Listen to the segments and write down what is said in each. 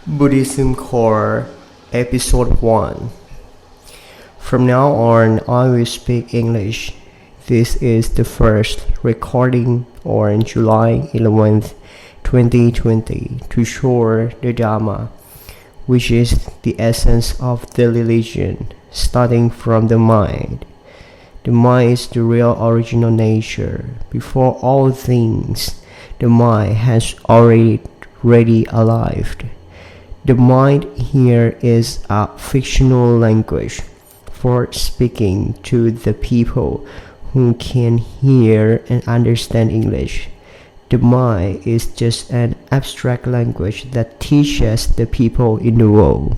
Buddhism Core, Episode 1. From now on, I will speak English. This is the first recording on July 11th, 2020, to show the Dharma, which is the essence of the religion, starting from the mind. The mind is the real original nature. Before all things, the mind has already arrived. The mind here is a fictional language for speaking to the people who can hear and understand English. The mind is just an abstract language that teaches the people in the world.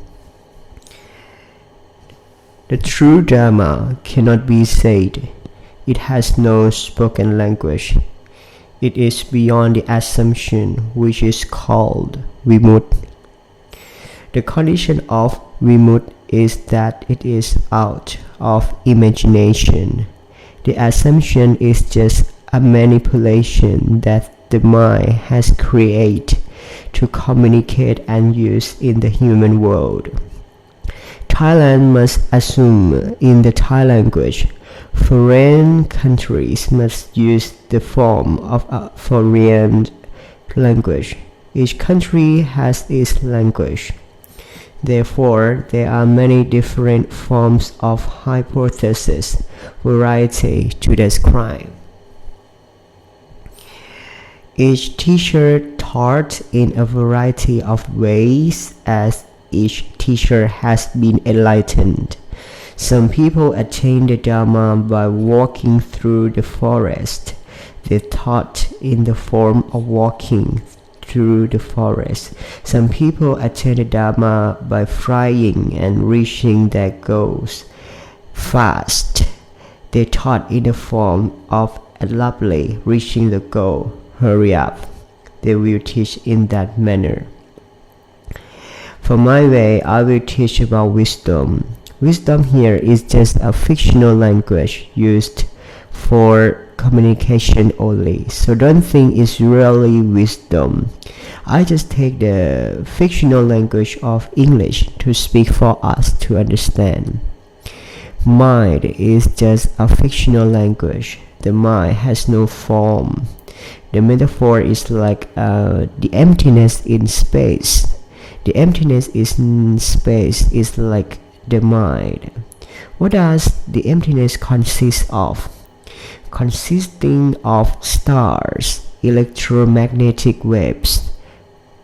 The true Dharma cannot be said. It has no spoken language. It is beyond the assumption, which is called vimut. The condition of vimut is that it is out of imagination. The assumption is just a manipulation that the mind has created to communicate and use in the human world. Thailand must assume in the Thai language. Foreign countries must use the form of a foreign language. Each country has its language. Therefore, there are many different forms of hypothesis, variety to describe. Each teacher taught in a variety of ways as each teacher has been enlightened. Some people attain the Dharma by walking through the forest. They taught in the form of walking through the forest. Some people attain the Dharma by flying and reaching their goals fast. They taught in the form of abruptly reaching the goal. Hurry up. They will teach in that manner. For my way, I will teach about wisdom. Wisdom here is just a fictional language used for communication only, so don't think it's really wisdom. I just take the fictional language of English to speak for us to understand. Mind is just a fictional language. The mind has no form. The metaphor is like the emptiness in space. The emptiness in space is like the mind. What does the emptiness consist of? Consisting of stars, electromagnetic waves,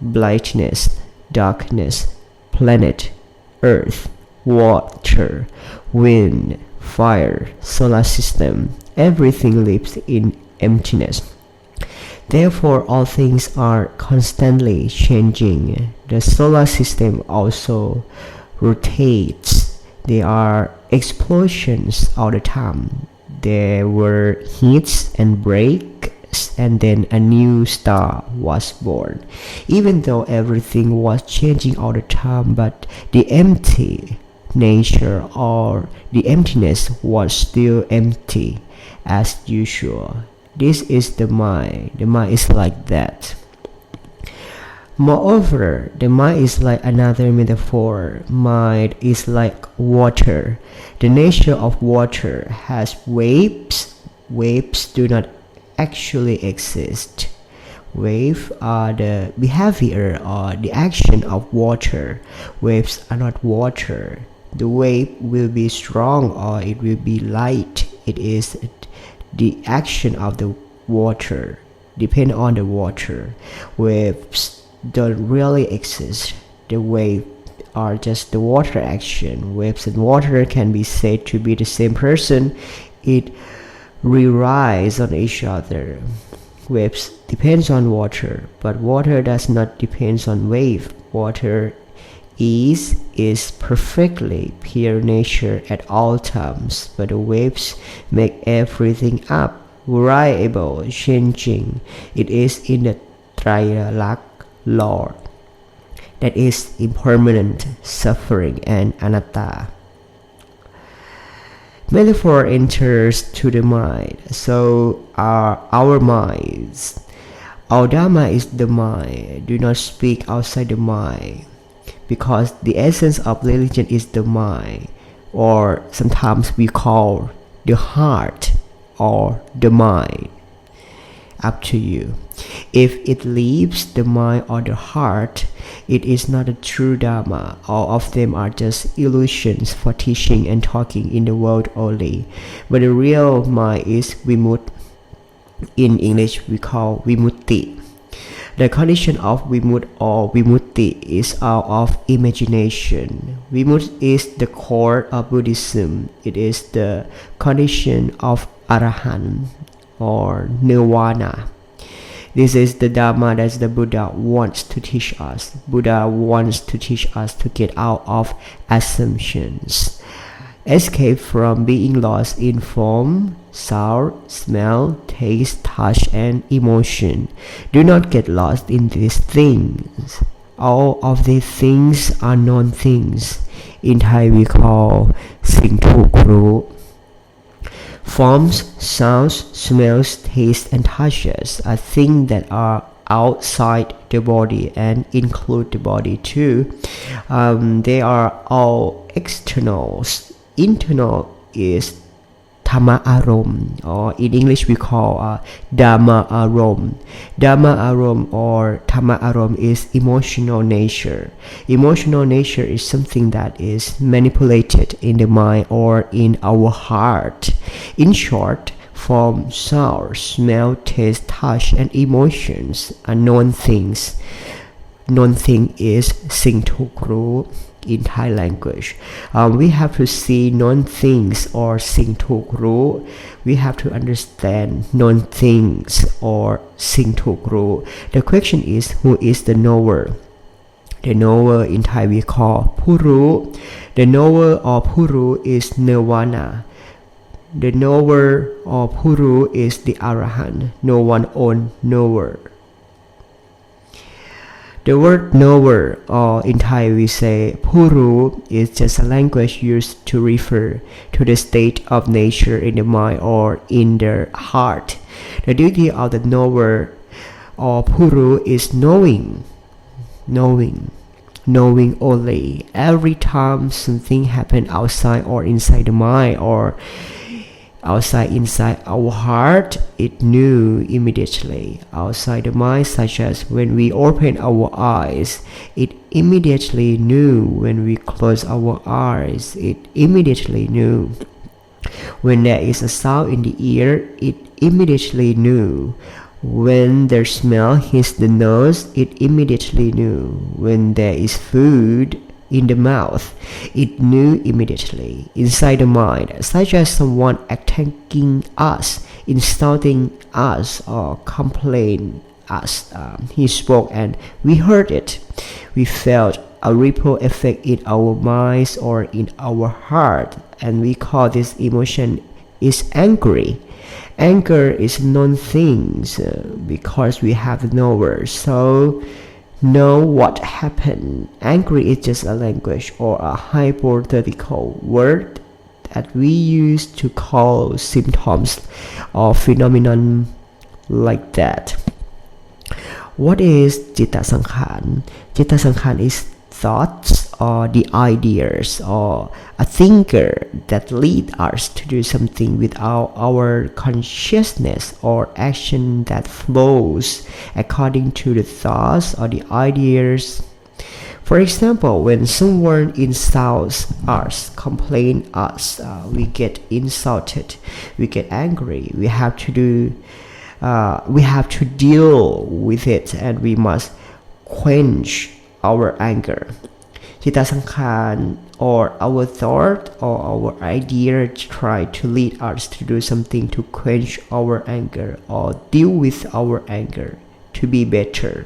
brightness, darkness, planet, earth, water, wind, fire, solar system. Everything lives in emptiness. Therefore, all things are constantly changing. The solar system also rotates. There are explosions all the time. There were hits and breaks, and then a new star was born. Even though everything was changing all the time, but the empty nature or the emptiness was still empty as usual. This is the mind. The mind is like that. Moreover, the mind is like another metaphor. Mind is like water. The nature of water has waves. Waves do not actually exist. Waves are the behavior or the action of water. Waves are not water. The wave will be strong or it will be light. It is the action of the water. Depend on the water. Waves don't really exist. The waves are just the water action. Waves and water can be said to be the same person. It relies on each other. Waves depends on water, but water does not depend on wave. Water is perfectly pure nature at all times, but the waves make everything up, variable, changing. It is in the Triyalak law, that is impermanent, suffering, and anatta. Metaphor enters to the mind, so are our minds. Our Dharma is the mind. Do not speak outside the mind. because the essence of religion is the mind, or sometimes we call the heart or the mind. Up to you. If it leaves the mind or the heart, it is not a true Dharma. All of them are just illusions for teaching and talking in the world only. But the real mind is Vimut. In English we call Vimutti. The condition of Vimut or Vimutti is out of imagination. Vimut is the core of Buddhism. It is the condition of Arahant or Nirvana. This is the Dharma that the Buddha wants to teach us. Buddha wants to teach us to get out of assumptions. Escape from being lost in form, sound, smell, taste, touch, and emotion. Do not get lost in these things. All of these things are non-things. In Thai we call สิ่งถูกรู้ Forms, sounds, smells, tastes, and touches are things that are outside the body and include the body too. They are all externals. Internal is Dhamma Arom, or in English we call Dharma Arom. Dharma Arom or Dhamma Arom is emotional nature. Emotional nature is something that is manipulated in the mind or in our heart. In short, form, sound, smell, taste, touch, and emotions are known things. Non-thing is สิ่งถูกรู้ in Thai language. We have to see non-things or สิ่งถูกรู้ We have to understand non-things or สิ่งถูกรู้ The question is, who is the knower? The knower in Thai we call ผู้รู้ The knower or ผู้รู้ is nirvana. The knower or ผู้รู้ is the arahant. No one own knower. The word knower, or in Thai we say ผู้รู้ is just a language used to refer to the state of nature in the mind or in the heart. The duty of the knower or ผู้รู้ is knowing only. Every time something happens outside or inside the mind or inside our heart, it knew immediately. Outside the mind, such as when we open our eyes, it immediately knew. When we close our eyes, it immediately knew. When there is a sound in the ear, it immediately knew. When the smell hits the nose, it immediately knew. When there is food in the mouth, it knew immediately. Inside the mind, such as someone attacking us, insulting us, or complaining us, he spoke and we heard it. We felt a ripple effect in our minds or in our heart, and we call this emotion is angry. Anger is non-things because we have no words. So know what happened. Angry is just a language or a hypothetical word that we use to call symptoms or phenomenon like that. What is Citta Sankhan? Citta Sankhan is thoughts or the ideas or a thinker that lead us to do something without our consciousness or action that flows according to the thoughts or the ideas. For example, when someone insults us, complain us, we get insulted, we get angry. We have to deal with it, and we must quench our anger. Citta Sankhan or our thought or our idea try to lead us to do something to quench our anger or deal with our anger to be better.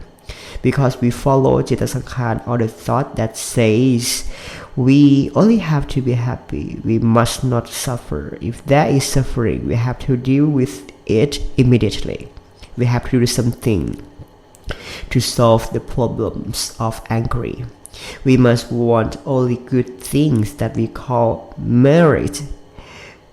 Because we follow Citta Sankhan or the thought that says we only have to be happy, we must not suffer. If there is suffering, we have to deal with it immediately. We have to do something to solve the problems of anger. We must want only good things that we call merit.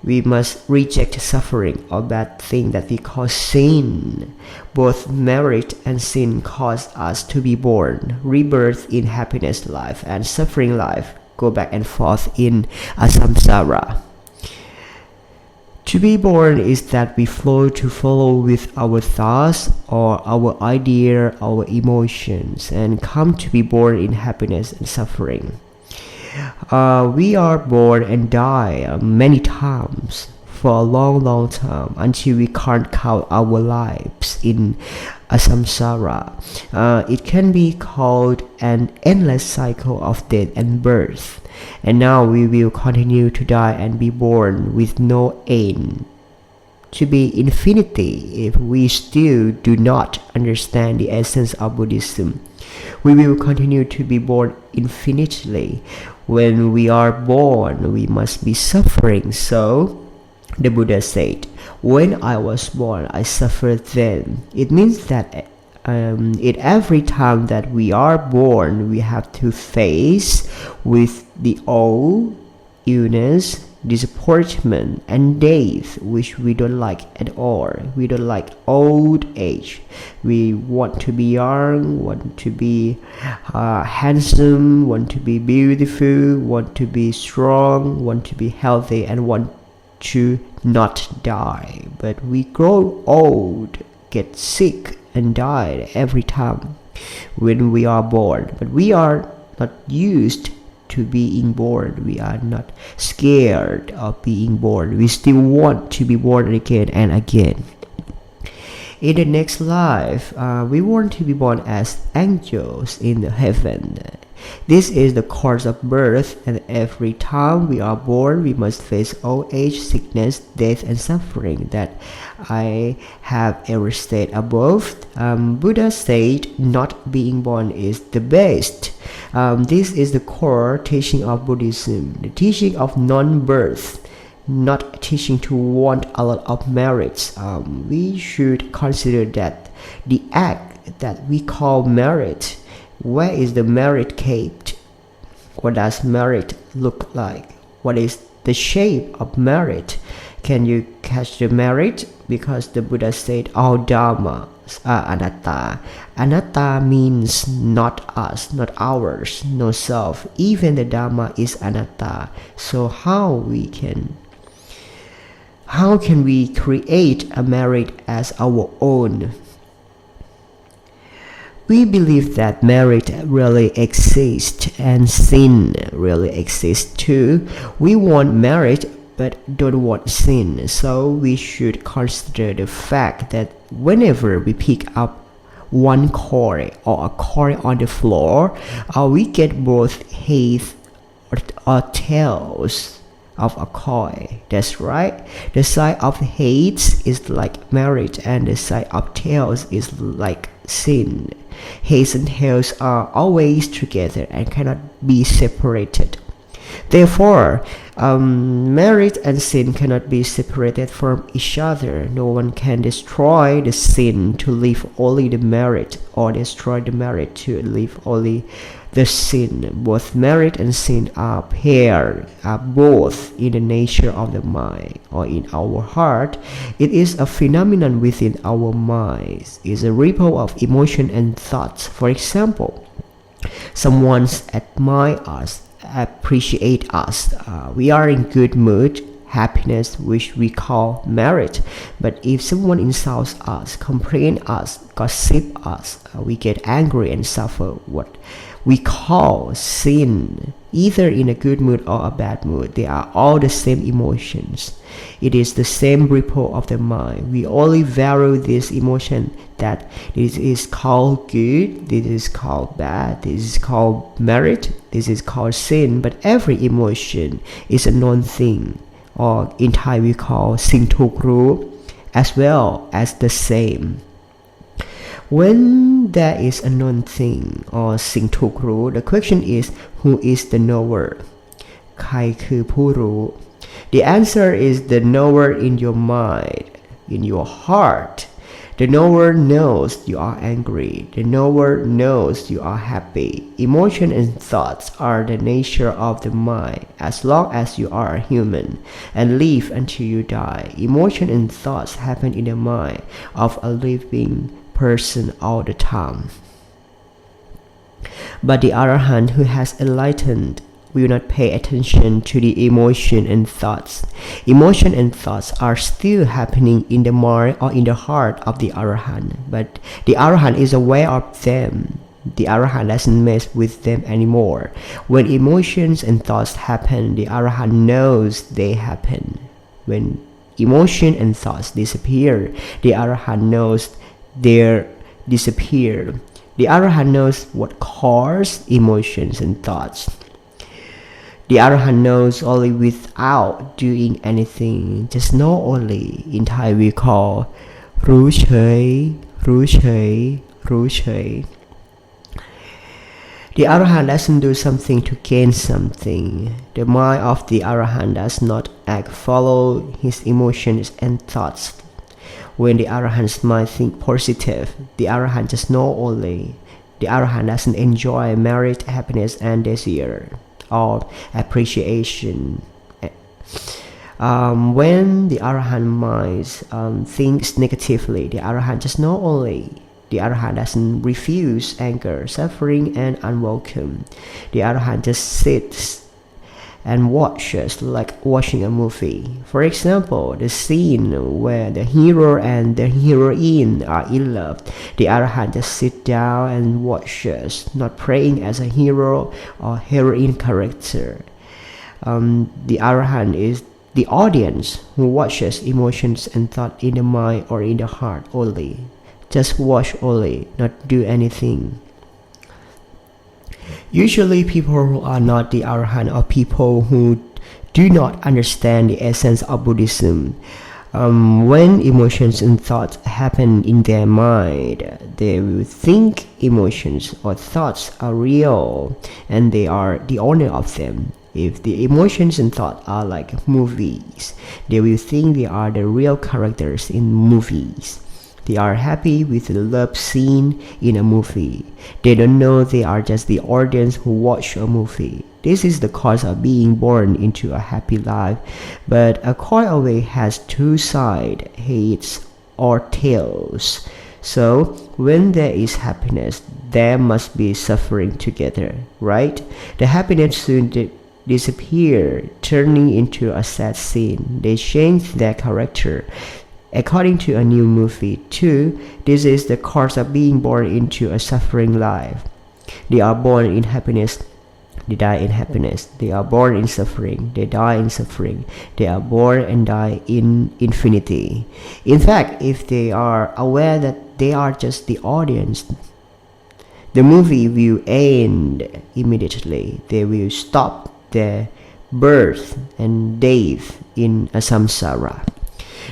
We must reject suffering or bad thing that we call sin. Both merit and sin cause us to be born. Rebirth in happiness life and suffering life go back and forth in a samsara. To be born is that we flow to follow with our thoughts or our idea, our emotions, and come to be born in happiness and suffering. We are born and die many times for a long time until we can't count our lives in a samsara. It can be called an endless cycle of death and birth. And now we will continue to die and be born with no end, to be infinity if we still do not understand the essence of Buddhism. We will continue to be born infinitely. When we are born, we must be suffering. So, the Buddha said, when I was born, I suffered then. It means that in every time that we are born, we have to face with the old, illness, disappointment, and death, which we don't like at all. We don't like old age. We want to be young, want to be handsome, want to be beautiful, want to be strong, want to be healthy, and want to not die. But we grow old, get sick, and die every time when we are born. But we are not used to being born. We are not scared of being born. We still want to be born again and again. In the next life, we want to be born as angels in the heaven. This is the course of birth, and every time we are born, we must face old age, sickness, death, and suffering that I have ever stated above. Buddha said not being born is the best. This is the core teaching of Buddhism, the teaching of non-birth, not teaching to want a lot of merits. We should consider that the act that we call merit, where is the merit kept? What does merit look like? What is the shape of merit? Can you catch the merit? Because the Buddha said all Dharma are anatta. Anatta means not us, not ours, no self. Even the Dharma is anatta. So how can we create a merit as our own? We believe that merit really exists and sin really exists too. We want merit but don't want sin. So we should consider the fact that whenever we pick up one coin or a coin on the floor, we get both heads or tails of a coin. That's right. The side of heads is like merit and the side of tails is like sin. Heads and tails are always together and cannot be separated. Therefore, merit and sin cannot be separated from each other. No one can destroy the sin to leave only the merit, or destroy the merit to leave only the sin. Both merit and sin are paired, are both in the nature of the mind or in our heart. It is a phenomenon within our minds. It is a ripple of emotion and thoughts. For example, someone admires us, appreciate us. We are in good mood, happiness, which we call merit. But if someone insults us, complain us, gossip us, we get angry and suffer what we call sin. Either in a good mood or a bad mood, they are all the same emotions. It is the same ripple of the mind. We only vary this emotion, that this is called good, this is called bad, this is called merit, this is called sin. But every emotion is a known thing, or in Thai we call sing thuk ru, as well as the same. When there is a known thing or sing thuk ru, the question is, who is the knower? ใครคือผู้รู้ The answer is the knower in your mind, in your heart. The knower knows you are angry. The knower knows you are happy. Emotion and thoughts are the nature of the mind as long as you are a human and live until you die. Emotion and thoughts happen in the mind of a living person all the time. But the Arahant who has enlightened will not pay attention to the emotion and thoughts. Emotion and thoughts are still happening in the mind or in the heart of the Arahant, but the Arahant is aware of them. The Arahant doesn't mess with them anymore. When emotions and thoughts happen, the Arahant knows they happen. When emotion and thoughts disappear, the Arahant knows they disappear. The Arahant knows what caused emotions and thoughts. The Arahant knows only without doing anything, just know only. In Thai we call รู้เฉย รู้เฉย รู้เฉย The Arahant doesn't do something to gain something. The mind of the Arahant does not act, follow his emotions and thoughts. When the Arahant's mind thinks positive, the Arahant just know only. The Arahant doesn't enjoy merit, happiness and desire or appreciation. When the Arahant mind thinks negatively, the Arahant just know only. The Arahant doesn't refuse anger, suffering and unwelcome. The Arahant just sits and watches like watching a movie. For example, the scene where the hero and the heroine are in love. The Arahant just sits down and watches, not praying as a hero or heroine character. The Arahant is the audience who watches emotions and thought in the mind or in the heart only. Just watch only, not do anything. Usually people who are not the Arahant are people who do not understand the essence of Buddhism. When emotions and thoughts happen in their mind, they will think emotions or thoughts are real and they are the owner of them. If the emotions and thoughts are like movies, they will think they are the real characters in movies. They are happy with the love scene in a movie. They don't know they are just the audience who watch a movie. This is the cause of being born into a happy life. But a coin always has two sides, heads or tails. So when there is happiness, there must be suffering together, right? The happiness soon disappear, turning into a sad scene. They change their character according to a new movie. Too, this is the cause of being born into a suffering life. They are born in happiness, they die in happiness. They are born in suffering, they die in suffering. They are born and die in infinity. In fact, if they are aware that they are just the audience, the movie will end immediately. They will stop their birth and death in a samsara.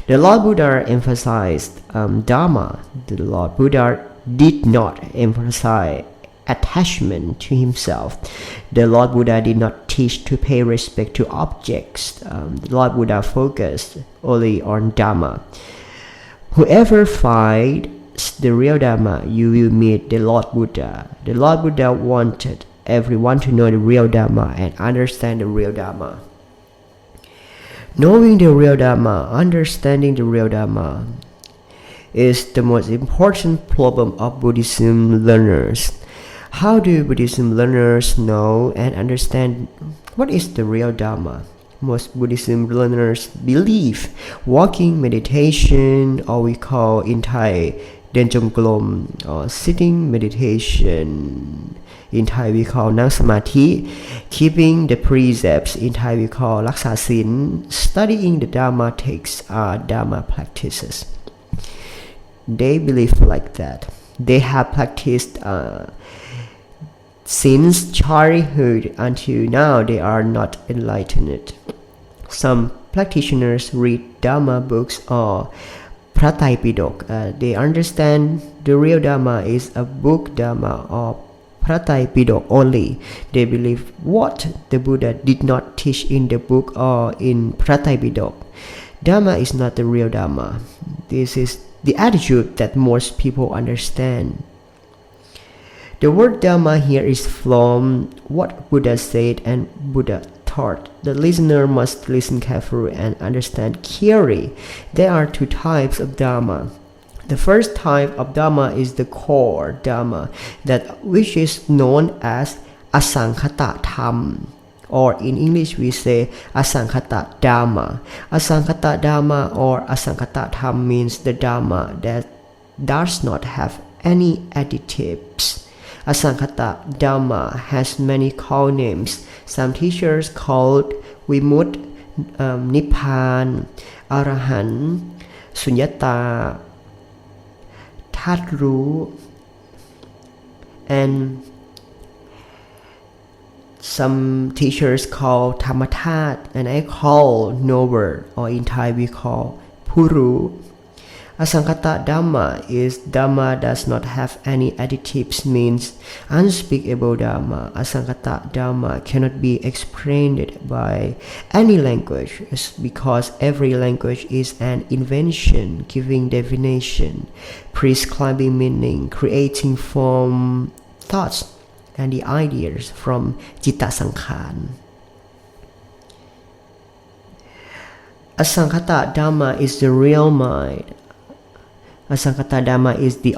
The Lord Buddha emphasized Dharma. The Lord Buddha did not emphasize attachment to himself. The Lord Buddha did not teach to pay respect to objects. The Lord Buddha focused only on Dharma. Whoever finds the real Dharma, you will meet the Lord Buddha. The Lord Buddha wanted everyone to know the real Dharma and understand the real Dharma. Knowing the real Dharma, understanding the real Dharma is the most important problem of Buddhism learners. How do Buddhism learners know and understand what is the real Dharma? Most Buddhism learners believe walking meditation, or we call in Thai เดินจงกรม or sitting meditation. In Thai we call นั่งสมาธิ keeping the precepts. In Thai we call รักษาศีล studying the Dharma texts are Dharma practices. They believe like that. They have practiced since childhood until now. They are not enlightened. Some practitioners read Dharma books or พระไตรปิฎก they understand the real Dharma is a book Dharma or พระไตรปิฎก only. They believe what the Buddha did not teach in the book or in พระไตรปิฎก Dharma is not the real Dharma. This is the attitude that most people understand. The word Dharma here is from what Buddha said and Buddha taught. The listener must listen carefully and understand clearly. There are two types of Dharma. The first type of Dharma is the core Dharma, that which is known as Sankata Dhamma, or in English we say Sankata Dhamma. Sankata Dhamma or Sankata Dhamma means the Dharma that does not have any additives. Sankata Dhamma has many call names. Some teachers called Vimut, Nibbana, Arahant, Sunyata, Tatru, and some teachers call Thamatat, and I call Knower, or in Thai we call Puru. Sankata Dhamma is Dhamma does not have any additives, means unspeakable Dhamma. Sankata Dhamma cannot be explained by any language, because every language is an invention, giving definition, prescribing meaning, creating form, thoughts, and the ideas from Citta Sankhara. Sankata Dhamma is the real mind. Sankata Dhamma is the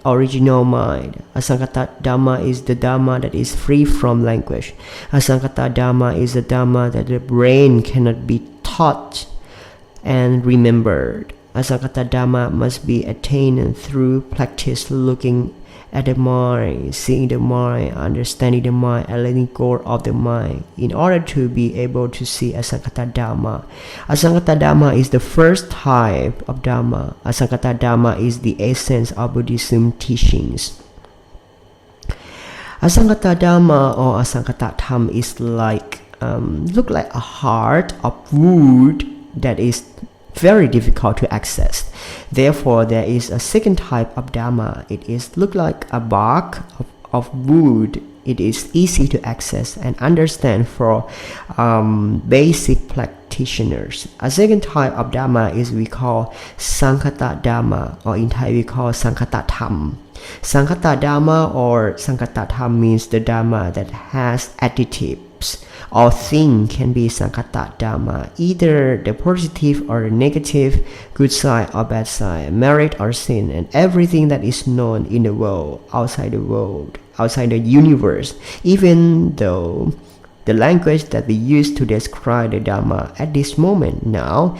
original mind. Sankata Dhamma is the Dhamma that is free from language. Sankata Dhamma is the Dhamma that the brain cannot be taught and remembered. Sankata Dhamma must be attained through practice, looking at the mind, seeing the mind, understanding the mind, and letting go of the mind, in order to be able to see Sankata Dhamma. Sankata Dhamma is the first type of Dhamma. Sankata Dhamma is the essence of Buddhism teachings. Sankata Dhamma or Sankata Dhamma is look like a heart of wood that is very difficult to access. Therefore, there is a second type of Dhamma. It is look like a bark of wood. It is easy to access and understand for basic practitioners. A second type of Dhamma is we call Sankata Dhamma, or in Thai we call Sankata Dhamma. Sankata Dhamma or Sankata Dhamma means the Dhamma that has additives. All things can be Sankata Dhamma, either the positive or the negative, good side or bad side, merit or sin, and everything that is known in the world, outside the universe, even though the language that we use to describe the Dhamma at this moment now,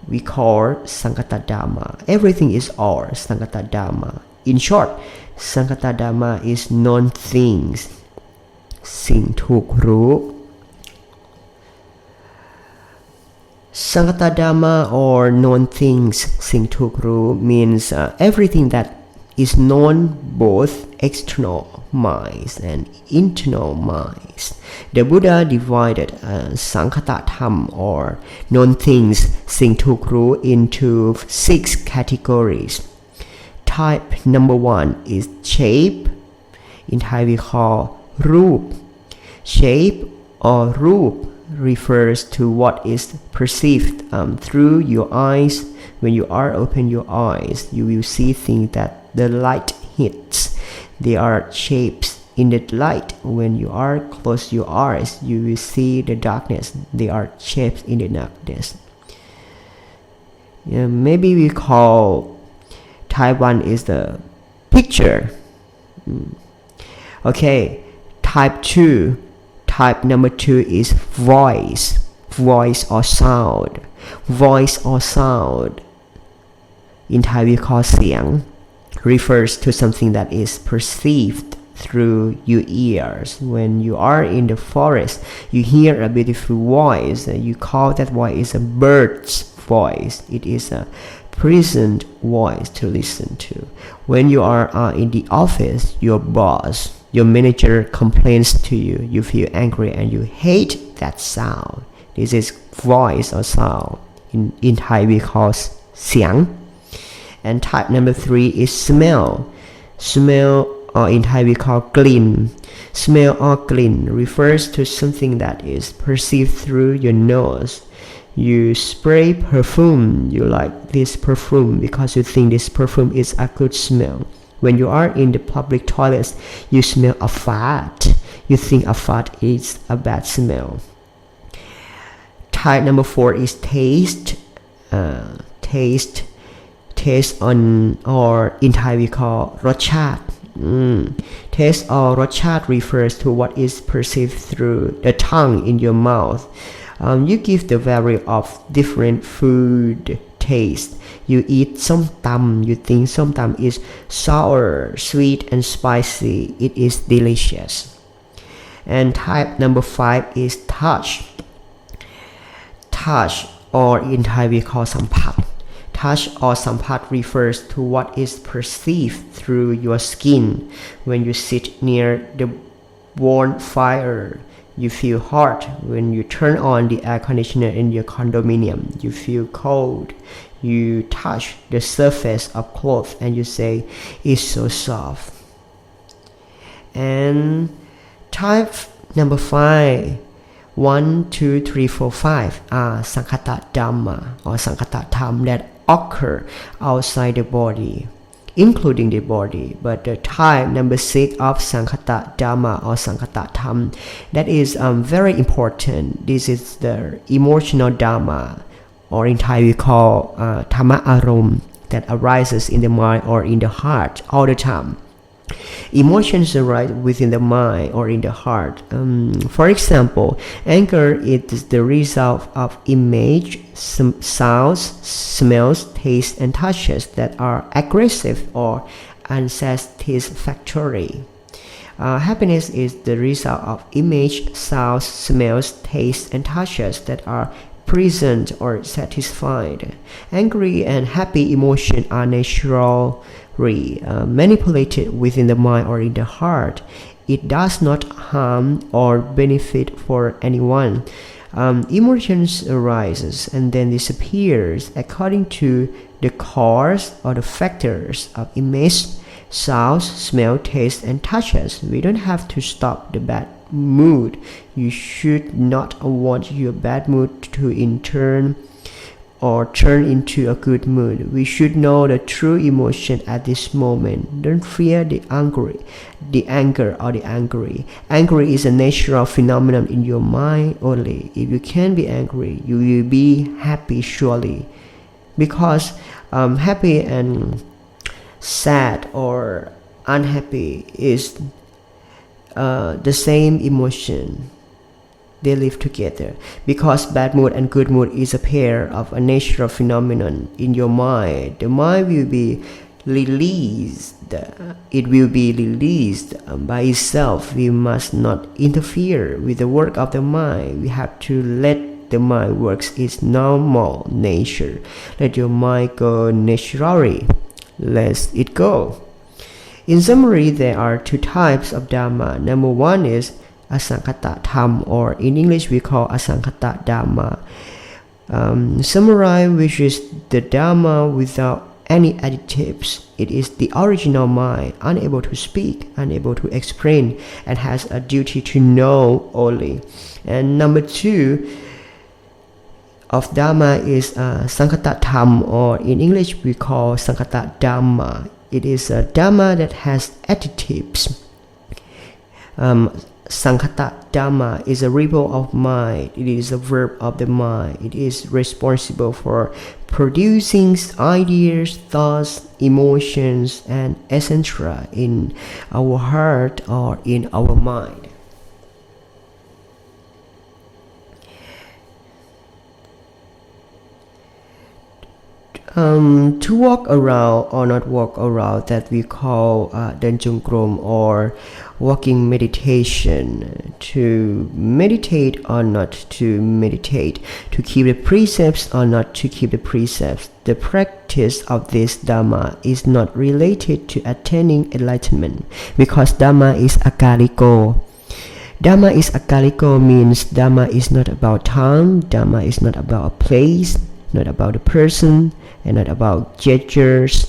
we call Sankata Dhamma. Everything is all Sankata Dhamma. In short, Sankata Dhamma is known things, สิ่งถูกรู้ Sankata Dhamma or known things, สิ่งถูกรู้ means everything that is known, both external minds and internal minds. The Buddha divided Sankata Dhamma or known things, สิ่งถูกรู้ into 6 categories. Type number 1 is shape. In Thai we call รูป Shape or รูป refers to what is perceived through your eyes. When you are open your eyes, you will see things that the light hits. They are shapes in the light. When you are close your eyes, you will see the darkness. They are shapes in the darkness. Maybe we call Type 1 is the picture. Okay, Type 2. Type number 2 is voice. Voice or sound. Voice or sound. In Thai we call เสียง refers to something that is perceived through your ears. When you are in the forest, you hear a beautiful voice. You call that voice is a bird's voice. It is a pleasant voice to listen to. When you are in the office, your boss, your manager complains to you. You feel angry and you hate that sound. This is voice or sound. In Thai we call เสียง. And type number 3 is smell. Smell or in Thai we call กลิ่น Smell or กลิ่น refers to something that is perceived through your nose. You spray perfume. You like this perfume because you think this perfume is a good smell. When you are in the public toilets, you smell a fart. You think a fart is a bad smell. Type number 4 is taste. Taste on, or in Thai we call รสชาติ Taste or รสชาติ refers to what is perceived through the tongue in your mouth. You give the variety of different food taste. You eat ส้มตำ you think ส้มตำ is sour, sweet and spicy. It is delicious. And type number 5 is touch. Touch, or in Thai we call สัมผัส Touch or สัมผัส refers to what is perceived through your skin. When you sit near the warm fire, you feel hot. When you turn on the air conditioner in your condominium, you feel cold. You touch the surface of clothes and you say, it's so soft. And type number 5, 1, 2, 3, 4, 5 are Sankata Dhamma or Sankata Dhamma that occur outside the body, including the body. But the type number 6 of Sankata Dhamma or Sankata Dhamma, that is very important. This is the emotional Dhamma, or in Thai we call Dhamma Arom, that arises in the mind or in the heart all the time. Emotions arise within the mind or in the heart. For example, anger is the result of image, sounds, smells, tastes, and touches that are aggressive or unsatisfactory. Happiness is the result of image, sounds, smells, tastes, and touches that are pleasant or satisfied. Angry and happy emotions are naturally manipulated within the mind or in the heart. It does not harm or benefit for anyone. Emotions arises and then disappears according to the cause or the factors of image, sounds, smell, taste, and touches. We don't have to stop the bad mood. You should not want your bad mood to in turn or turn into a good mood. We should know the true emotion at this moment. Don't fear the anger or the angry. Anger is a natural phenomenon in your mind only. If you can be angry, you will be happy surely. Because happy and sad or unhappy is the same emotion. They live together. Because bad mood and good mood is a pair of a natural phenomenon in your mind. The mind will be released. It will be released by itself. We must not interfere with the work of the mind. We have to let the mind work its normal nature. Let your mind go naturally. Let it go. In summary, there are two types of Dhamma. Number 1 is Sankata Dhamma, or in English we call Sankata Dhamma. Summarize, which is the Dhamma without any additives. It is the original mind, unable to speak, unable to explain, and has a duty to know only. And number 2 of Dhamma is Sankata Dhamma, or in English we call Sankata Dhamma. It is a Dhamma that has additives. Sankata Dhamma is a rebel of mind. It is a verb of the mind. It is responsible for producing ideas, thoughts, emotions, and etc. in our heart or in our mind. To walk around or not walk around, that we call Dan Jongkrom or walking meditation. To meditate or not to meditate. To keep the precepts or not to keep the precepts. The practice of this Dhamma is not related to attaining enlightenment, because Dhamma is akaliko. Dhamma is akaliko means Dhamma is not about time. Dhamma is not about a place, not about a person, and not about gestures.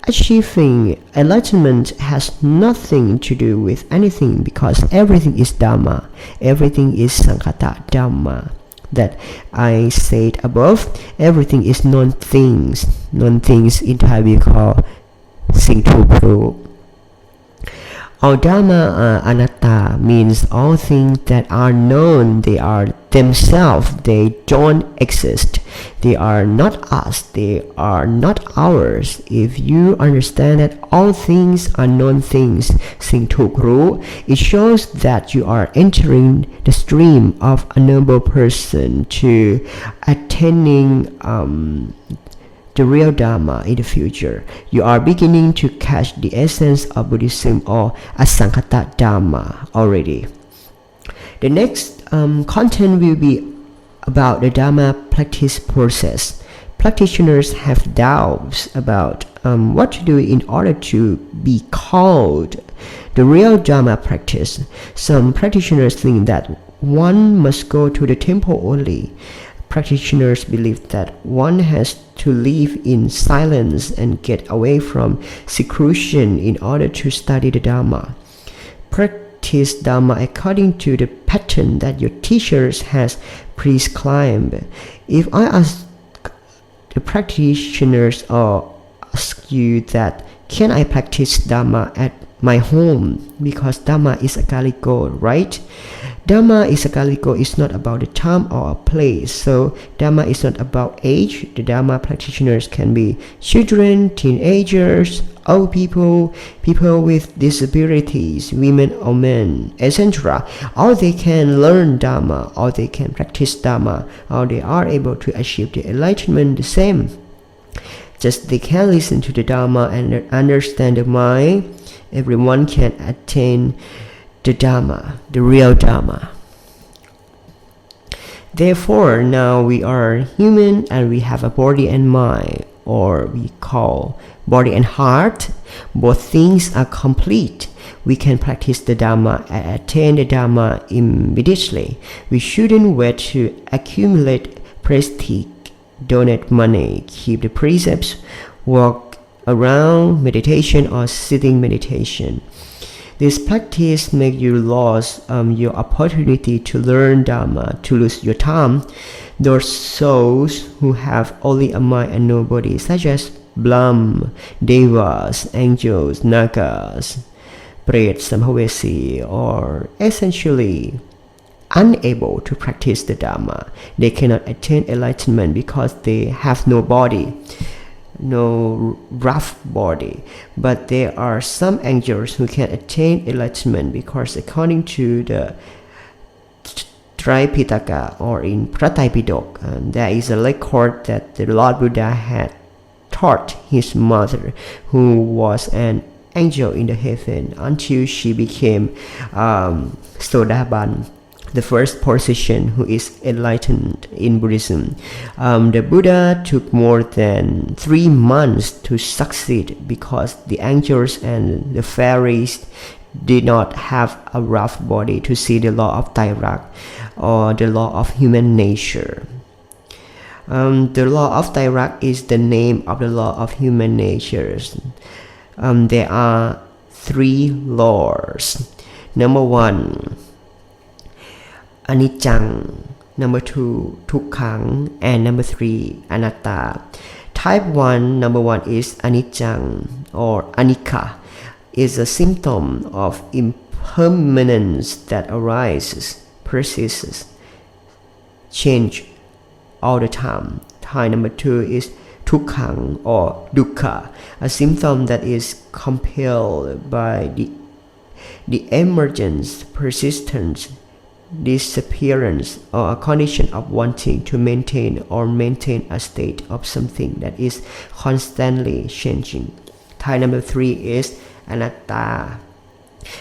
Achieving enlightenment has nothing to do with anything, because everything is Dhamma. Everything is Sankata Dhamma. that I said above. Everything is non-things. Non-things in Thai we call Sing to Pro. All Dharma are anatta, means all things that are known, they are themselves, they don't exist. They are not us, they are not ours. If you understand that all things are non-things, Sing to Pro, it shows that you are entering the stream of a noble person to attaining the real Dharma in the future. You are beginning to catch the essence of Buddhism or a Sankata Dhamma already. The next content will be about the Dharma practice process. Practitioners have doubts about what to do in order to be called the real Dharma practice. Some practitioners think that one must go to the temple only. Practitioners believe that one has to live in silence and get away from seclusion in order to study the Dharma. Practice Dharma according to the pattern that your teachers has prescribed. If I ask the practitioners or ask you that, can I practice Dharma at my home? Because Dharma is a Kaliko, right? Dharma is a Kaliko, it's not about the time or a place. So Dharma is not about age. The Dharma practitioners can be children, teenagers, old people, people with disabilities, women or men, etc. Or they can learn Dharma, or they can practice Dharma, or they are able to achieve the enlightenment the same. Just they can listen to the Dharma and understand the mind. Everyone can attain the Dharma, the real Dharma. Therefore, now we are human and we have a body and mind, or we call body and heart. Both things are complete. We can practice the Dharma and attain the Dharma immediately. We shouldn't wait to accumulate prestige, donate money, keep the precepts, walk around meditation or sitting meditation. This practice makes you lose your opportunity to learn Dharma, to lose your time. Those souls who have only a mind and no body, such as Brahma, Devas, angels, Nagas, Prets, Samphavesi, are essentially unable to practice the Dharma. They cannot attain enlightenment because they have no body, no rough body. But there are some angels who can attain enlightenment because according to the Tripitaka or in Pratipidok, there is a record that the Lord Buddha had taught his mother, who was an angel in the heaven, until she became Sodaban, the first position who is enlightened in Buddhism. The Buddha took more than 3 months to succeed because the angels and the fairies did not have a rough body to see the law of Dairak or the law of human nature. The law of Dairak is the name of the law of human natures. There are 3 laws. Number 1, Anicca. Number 2, Dukkha. And number 3, Anatta. Type 1, number 1 is Anicca or Anicca, is a symptom of impermanence that arises, persists, change all the time. Type number 2 is Dukkha or Dukkha, a symptom that is compelled by the emergence, persistence, disappearance, or a condition of wanting to maintain a state of something that is constantly changing. Type number 3 is Anatta,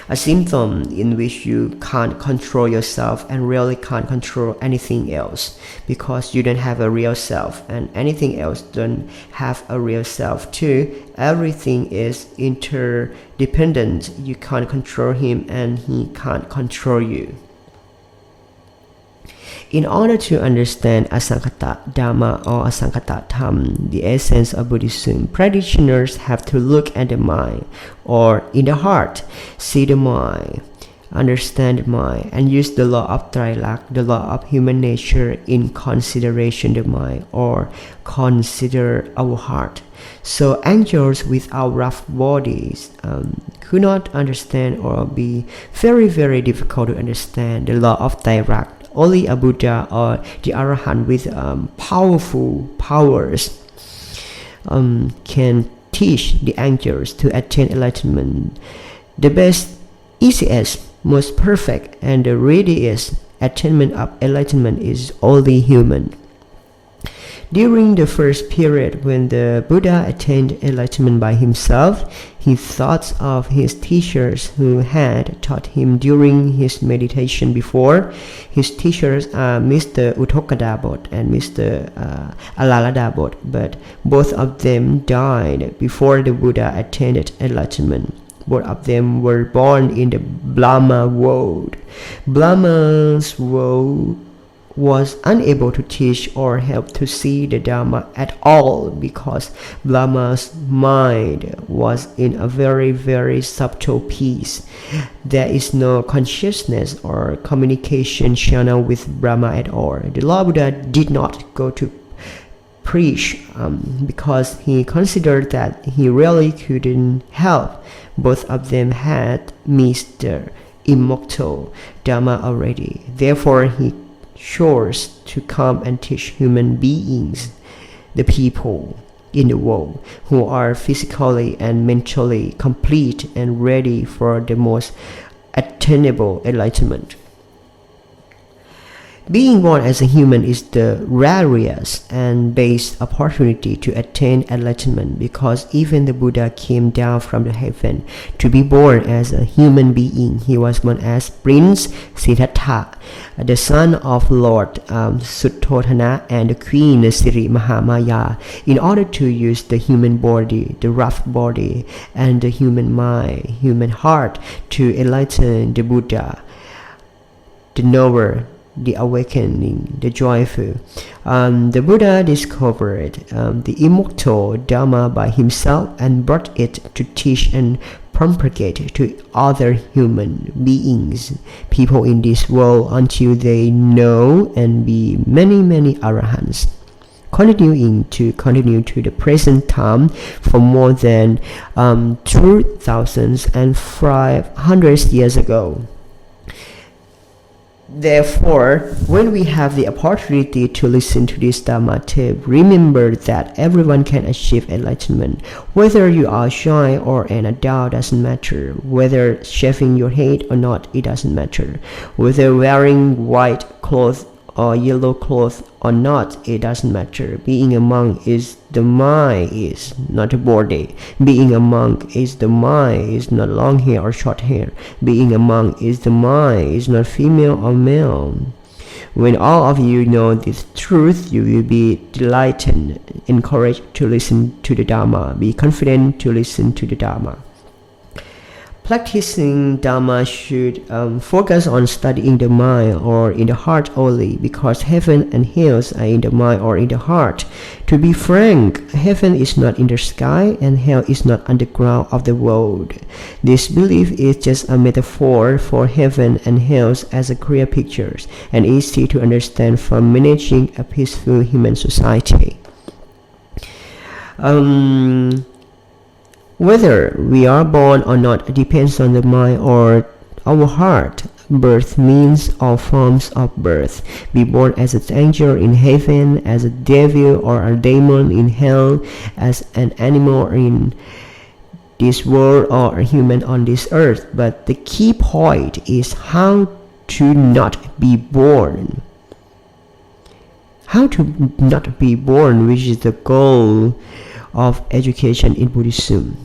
a symptom in which you can't control yourself and really can't control anything else, because you don't have a real self and anything else don't have a real self too. Everything is interdependent. You can't control him and he can't control you. In order to understand a Sankata Dhamma or a Sankata Dhamma, the essence of Buddhism, practitioners have to look at the mind or in the heart, see the mind, understand the mind, and use the law of Trilak, the law of human nature, in consideration the mind, or consider our heart. So angels without rough bodies could not understand, or be very, very difficult to understand the law of Trilak. Only a Buddha or the Arahant with powerful powers can teach the angels to attain enlightenment. The best, easiest, most perfect, and the readiest attainment of enlightenment is only human. During the first period, when the Buddha attained enlightenment by himself, he thought of his teachers who had taught him during his meditation before. His teachers are Mr. Uttokadabot and Mr. Alaladabot, but both of them died before the Buddha attained enlightenment. Both of them were born in the Brahma world. Brahma's world was unable to teach or help to see the Dharma at all, because Brahma's mind was in a very, very subtle peace. There is no consciousness or communication channel with Brahma at all. The Lord Buddha did not go to preach because he considered that he really couldn't help. Both of them had missed the immortal Dharma already. Therefore, he chose to come and teach human beings, the people in the world who are physically and mentally complete and ready for the most attainable enlightenment. Being born as a human is the rarest and best opportunity to attain enlightenment, because even the Buddha came down from the heaven to be born as a human being. He was born as Prince Siddhartha, the son of Lord Suttotana and the Queen Siri Mahamaya, in order to use the human body, the rough body, and the human mind, human heart, to enlighten the Buddha, the knower, the awakening, the joyful. The Buddha discovered the immortal Dharma by himself and brought it to teach and propagate to other human beings, people in this world, until they know and be many, many arahants. Continue to the present time for more than 2,500 years ago. Therefore, when we have the opportunity to listen to this Dharma tape, remember that everyone can achieve enlightenment. Whether you are shy or an adult doesn't matter. Whether shaving your head or not, it doesn't matter. Whether wearing white clothes or yellow clothes or not, it doesn't matter. Being a monk is the mind, is not a body. Being a monk is the mind, is not long hair or short hair. Being a monk is the mind, is not female or male. When all of you know this truth, you will be delighted, encouraged to listen to the Dharma, be confident to listen to the Dharma. Practicing Dharma should focus on studying the mind or in the heart only, because heaven and hell are in the mind or in the heart. To be frank, heaven is not in the sky and hell is not underground of the world. This belief is just a metaphor for heaven and hell as a clear pictures and easy to understand for managing a peaceful human society. Whether we are born or not depends on the mind or our heart. Birth means all forms of birth. Be born as an angel in heaven, as a devil or a demon in hell, as an animal in this world or a human on this earth. But the key point is how to not be born. How to not be born, which is the goal of education in Buddhism.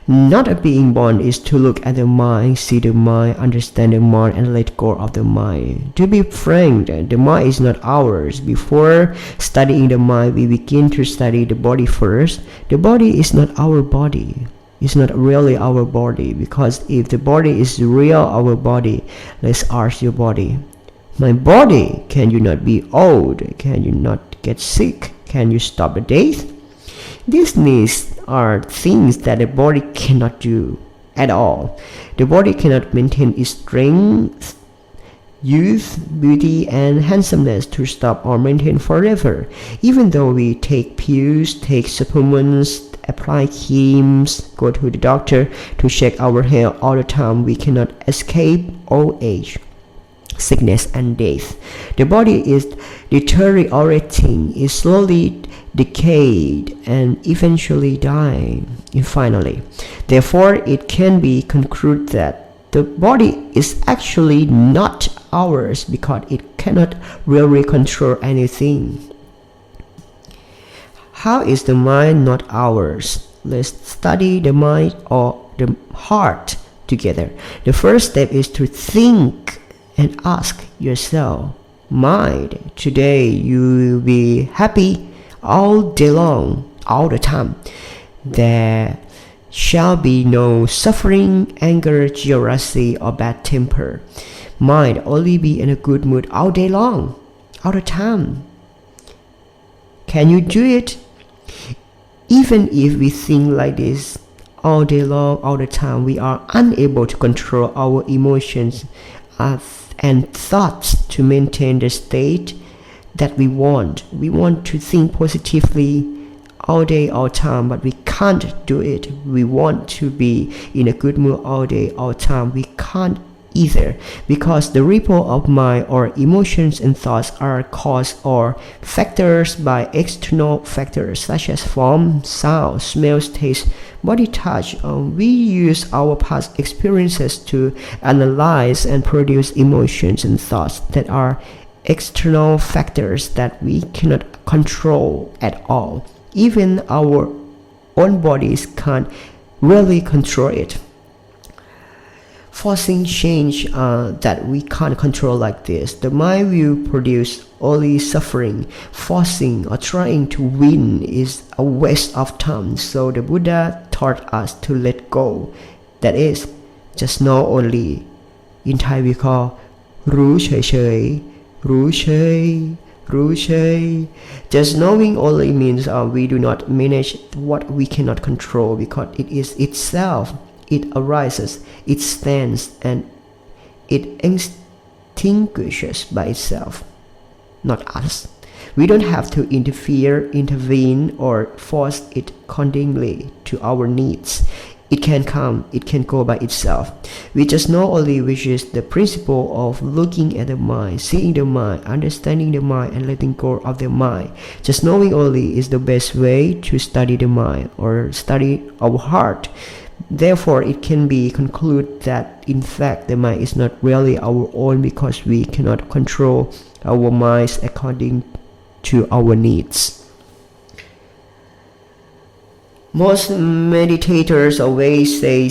Not being born is to look at the mind, see the mind, understand the mind, and let go of the mind. To be frank, the mind is not ours. Before studying the mind, we begin to study the body first. The body is not our body. It's not really our body, because if the body is real our body, let's ask your body. My body, can you not be old? Can you not get sick? Can you stop the death? These needs are things that the body cannot do. at all. The body cannot maintain its strength, youth, beauty, and handsomeness to stop or maintain forever. Even though we take pills, take supplements, apply creams, go to the doctor to check our health all the time, we cannot escape old age, sickness, and death. The body is deteriorating, is slowly decayed, and eventually die. Finally, therefore, it can be concluded that the body is actually not ours because it cannot really control anything. How is the mind not ours? Let's study the mind or the heart together. The first step is to think and ask yourself, mind, today you will be happy all day long, all the time. There shall be no suffering, anger, jealousy, or bad temper. Mind only be in a good mood all day long, all the time. Can you do it? Even if we think like this all day long, all the time, we are unable to control our emotions and thoughts to maintain the state that we want. We want to think positively all day, all time, but we can't do it. We want to be in a good mood all day, all time. We can't either, because the ripple of mind or emotions and thoughts are caused or factors by external factors such as form, sound, smells, taste, body touch. We use our past experiences to analyze and produce emotions and thoughts that are external factors that we cannot control at all. Even our own bodies can't really control it. Forcing change that we can't control like this, the mind will produce only suffering. Forcing or trying to win is a waste of time. So the Buddha taught us to let go. That is, just know only. In Thai we call รู้เฉยๆ รู้เฉย รู้เฉย. Just knowing only means we do not manage what we cannot control, because it is itself. It arises, it stands, and it extinguishes by itself, not us. We don't have to intervene, or force it accordingly to our needs. It can come, it can go by itself. We just know only, which is the principle of looking at the mind, seeing the mind, understanding the mind, and letting go of the mind. Just knowing only is the best way to study the mind or study our heart. Therefore, it can be concluded that in fact the mind is not really our own, because we cannot control our minds according to our needs. Most meditators always say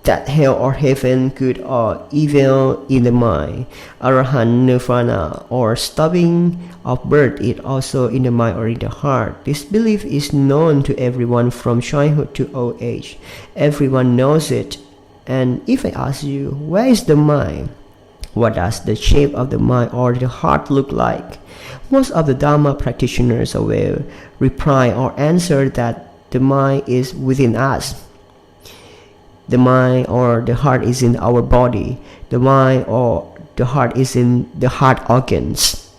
that hell or heaven, good or evil, in the mind. Arahant, nirvana, or stopping of birth is also in the mind or in the heart. This belief is known to everyone from childhood to old age. Everyone knows it. And if I ask you, where is the mind? What does the shape of the mind or the heart look like? Most of the Dharma practitioners will reply or answer that the mind is within us. The mind or the heart is in our body. The mind or the heart is in the heart organs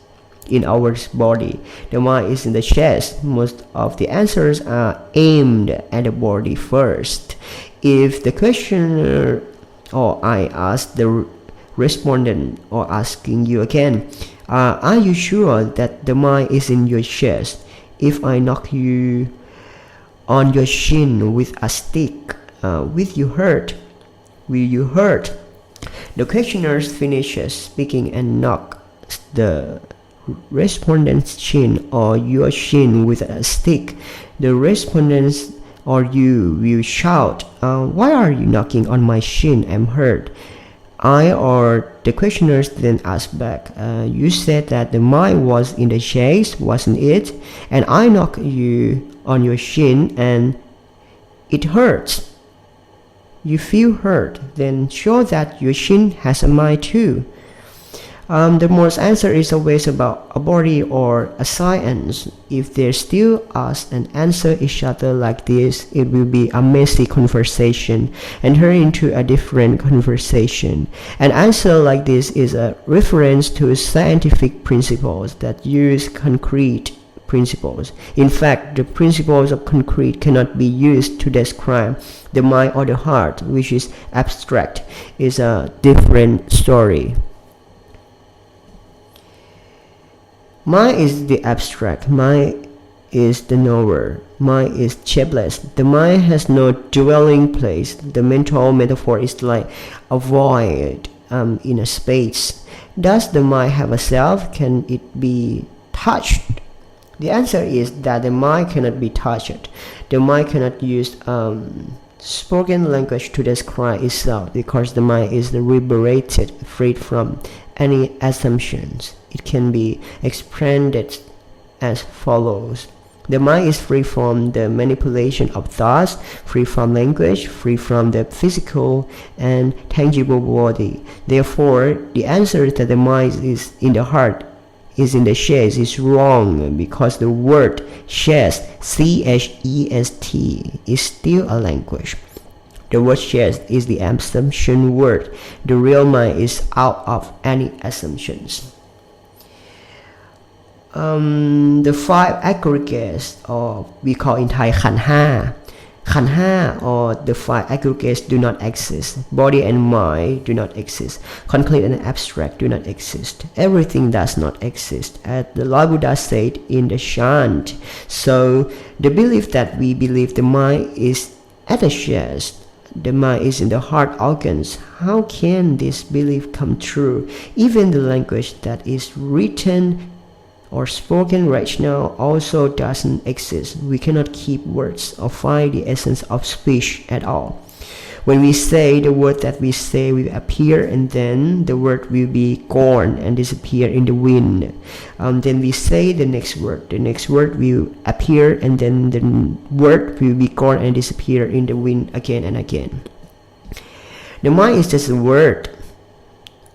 in our body. The mind is in the chest. Most of the answers are aimed at the body first. If the questioner or I ask the respondent, or asking you again, are you sure that the mind is in your chest? If I knock you on your shin with a stick, will you hurt? The questioner finishes speaking and knocks the respondent's chin or your shin with a stick. The respondent or you will shout, why are you knocking on my shin? I'm hurt. I or the questioners then ask back, you said that the mind was in the chest, wasn't it? And I knocked you on your shin and it hurts. You feel hurt, then show that your shin has a mind too. The most answer is always about a body or a science. If they still ask and answer each other like this, it will be a messy conversation and turn into a different conversation. An answer like this is a reference to scientific principles that use concrete principles. In fact, the principles of concrete cannot be used to describe the mind or the heart, which is abstract. Is a different story. Mind is the abstract. Mind is the knower. Mind is shapeless. The mind has no dwelling place. The mental metaphor is like a void in a space. Does the mind have a self? Can it be touched? The answer is that the mind cannot be touched. The mind cannot use spoken language to describe itself because the mind is liberated, freed from any assumptions. It can be expanded as follows. The mind is free from the manipulation of thoughts, free from language, free from the physical and tangible body. Therefore, the answer that the mind is in the heart is in the chest is wrong because the word chest, C-H-E-S-T, is still a language. The word chest is the assumption word. The real mind is out of any assumptions. The five aggregates, or we call in Thai Khanha. Khanha, or the five aggregates, do not exist. Body and mind do not exist. Concrete and abstract do not exist. Everything does not exist, as the Lord Buddha said in the chant. So the belief that we believe the mind is at the chest, the mind is in the heart organs. How can this belief come true? Even the language that is written or spoken right now also doesn't exist. We cannot keep words or find the essence of speech at all. When we say, the word that we say will appear, and then the word will be gone and disappear in the wind. Then we say the next word will appear, and then the word will be gone and disappear in the wind again and again. The mind is just a word,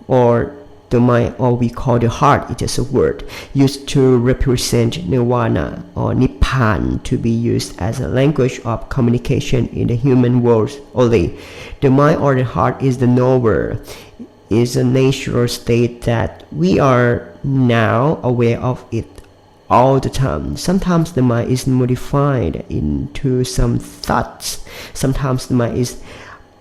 or the mind, or we call the heart, is just a word used to represent nirvana or nibbana, to be used as a language of communication in the human world only. The mind or the heart is the knower, is a natural state that we are now aware of it all the time. Sometimes the mind is modified into some thoughts. Sometimes the mind is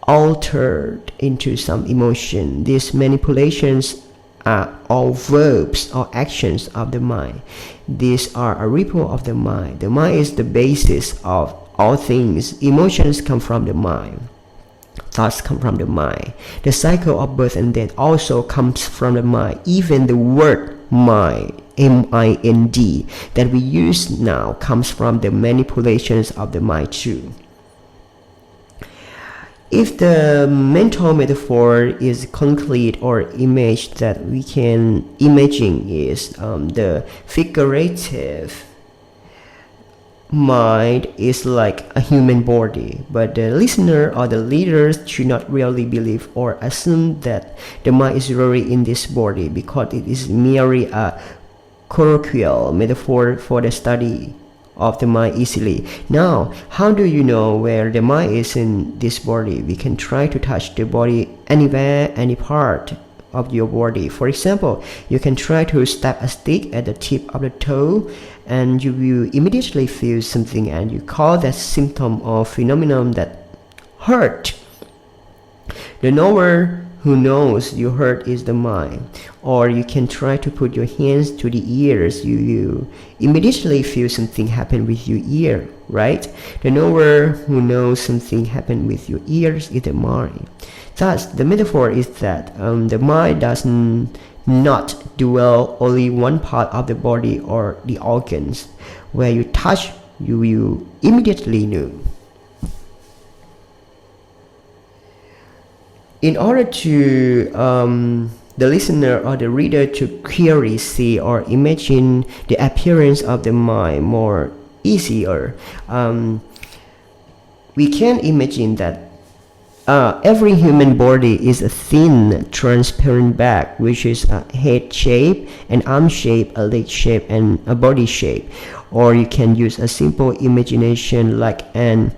altered into some emotion. These manipulations are all verbs or actions of the mind. These are a ripple of the mind. The mind is the basis of all things. Emotions come from the mind. Thoughts come from the mind. The cycle of birth and death also comes from the mind. Even the word mind, M-I-N-D, that we use now comes from the manipulations of the mind too. If the mental metaphor is concrete or image that we can imagine is the figurative mind is like a human body, but the listener or the leaders should not really believe or assume that the mind is really in this body, because it is merely a colloquial metaphor for the study of the mind easily. Now, how do you know where the mind is in this body? We can try to touch the body anywhere, any part of your body. For example, you can try to stab a stick at the tip of the toe, and you will immediately feel something, and you call that symptom or phenomenon that hurt. The knower who knows you hurt is the mind. Or you can try to put your hands to the ears. You immediately feel something happen with your ear, right? The knower who knows something happen with your ears is the mind. Thus, the metaphor is that the mind does not dwell only one part of the body or the organs. Where you touch, you will immediately know. In order to the listener or the reader to clearly see or imagine the appearance of the mind more easier, we can imagine that Every human body is a thin, transparent bag, which is a head shape, an arm shape, a leg shape, and a body shape. Or you can use a simple imagination like a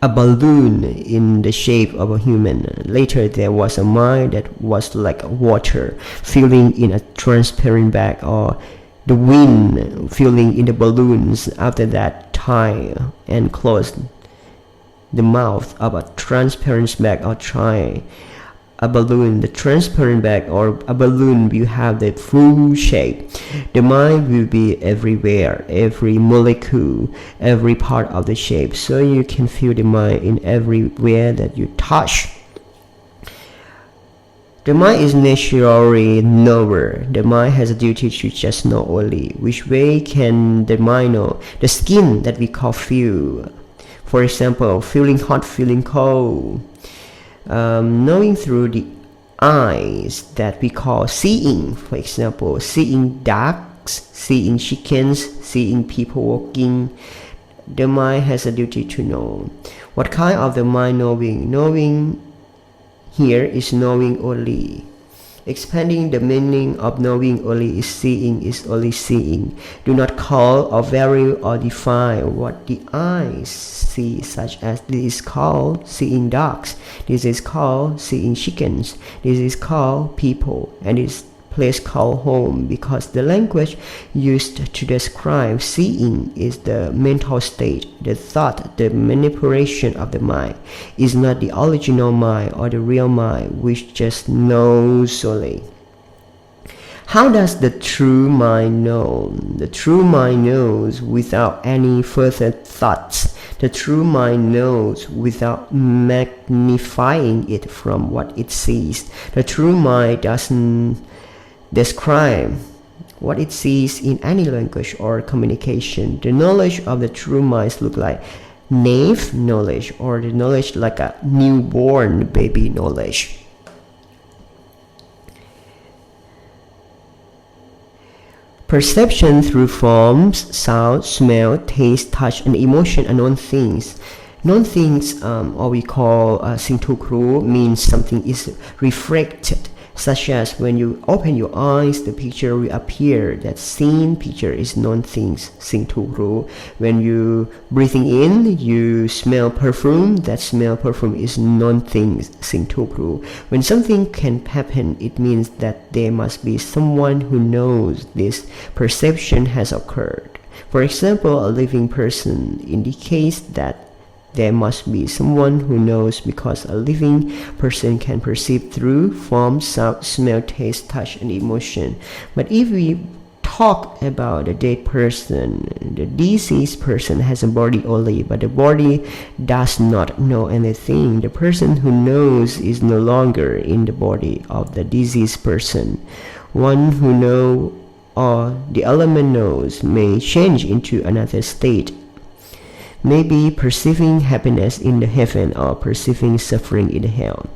balloon in the shape of a human. Later, there was a mind that was like water filling in a transparent bag, or the wind filling in the balloons. After that, tie and close the mouth of a transparent bag or try a balloon. The transparent bag or a balloon will have the full shape. The mind will be everywhere, every molecule, every part of the shape, so you can feel the mind in everywhere that you touch. The mind is naturally knower. The mind has a duty to just know only. Which way can the mind know? The skin that we call feel. For example, feeling hot, feeling cold. Knowing through the eyes that we call seeing. For example, seeing ducks, seeing chickens, seeing people walking. The mind has a duty to know. What kind of the mind knowing? Knowing here is knowing only. Expanding the meaning of knowing only is only seeing. Do not call or vary or define what the eyes see, such as this is called seeing dogs, this is called seeing chickens, this is called people, and this place called home, because the language used to describe seeing is the mental state, the thought, the manipulation of the mind. Is not the original mind or the real mind, which just knows solely. How does the true mind know? The true mind knows without any further thoughts. The true mind knows without magnifying it from what it sees. The true mind doesn't describe what it sees in any language or communication. The knowledge of the true minds look like naive knowledge, or the knowledge like a newborn baby knowledge. Perception through forms, sound, smell, taste, touch, and emotion are known things. Known things, or we call singtukru, means something is refracted, such as when you open your eyes, the picture will appear. That seen picture is known things, singtukru. When you breathing in, you smell perfume. That smell perfume is known things, singtukru. When something can happen, it means that there must be someone who knows this perception has occurred. For example, a living person indicates that there must be someone who knows, because a living person can perceive through form, sound, smell, taste, touch, and emotion. But if we talk about a dead person, the deceased person has a body only, but the body does not know anything. The person who knows is no longer in the body of the deceased person. One who knows, or the element knows, may change into another state. Maybe perceiving happiness in the heaven or perceiving suffering in the hell.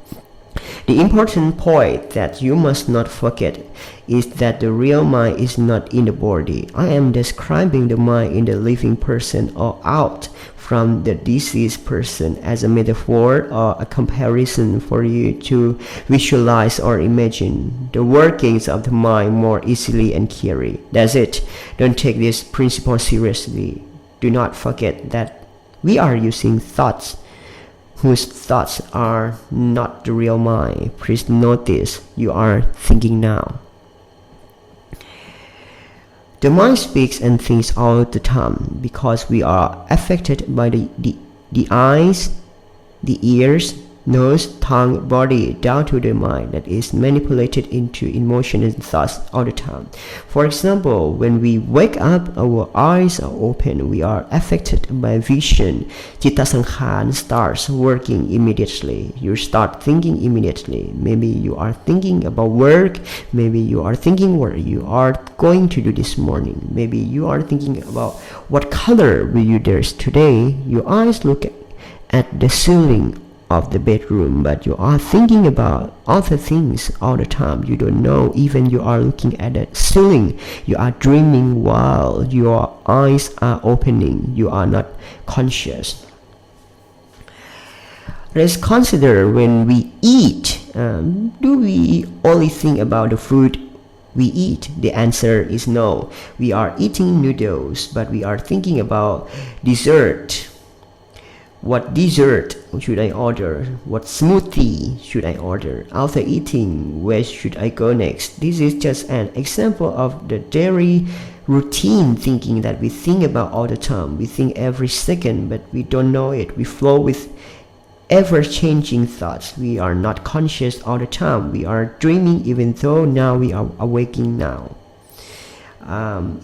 The important point that you must not forget is that the real mind is not in the body. I am describing the mind in the living person or out from the deceased person as a metaphor or a comparison for you to visualize or imagine the workings of the mind more easily and clearly. That's it. Don't take this principle seriously. Do not forget that we are using thoughts whose thoughts are not the real mind. Please notice you are thinking now. The mind speaks and thinks all the time because we are affected by the eyes, the ears, nose, tongue, body, down to the mind that is manipulated into emotion and thoughts all the time. For example, when we wake up, our eyes are open, we are affected by vision. Citta Sankhan starts working immediately. You start thinking immediately. Maybe you are thinking about work, maybe you are thinking what you are going to do this morning. Maybe you are thinking about what color will you dress today. Your eyes look at the ceiling of the bedroom, but you are thinking about other things all the time. You don't know, even you are looking at the ceiling. You are dreaming while your eyes are opening. You are not conscious. Let's consider when we eat. Do we only think about the food we eat? The answer is no. We are eating noodles, but we are thinking about dessert. What dessert should I order? What smoothie should I order? After eating, where should I go next? This is just an example of the daily routine thinking that we think about all the time. We think every second, but we don't know it. We flow with ever-changing thoughts. We are not conscious all the time. We are dreaming even though now we are awaking now.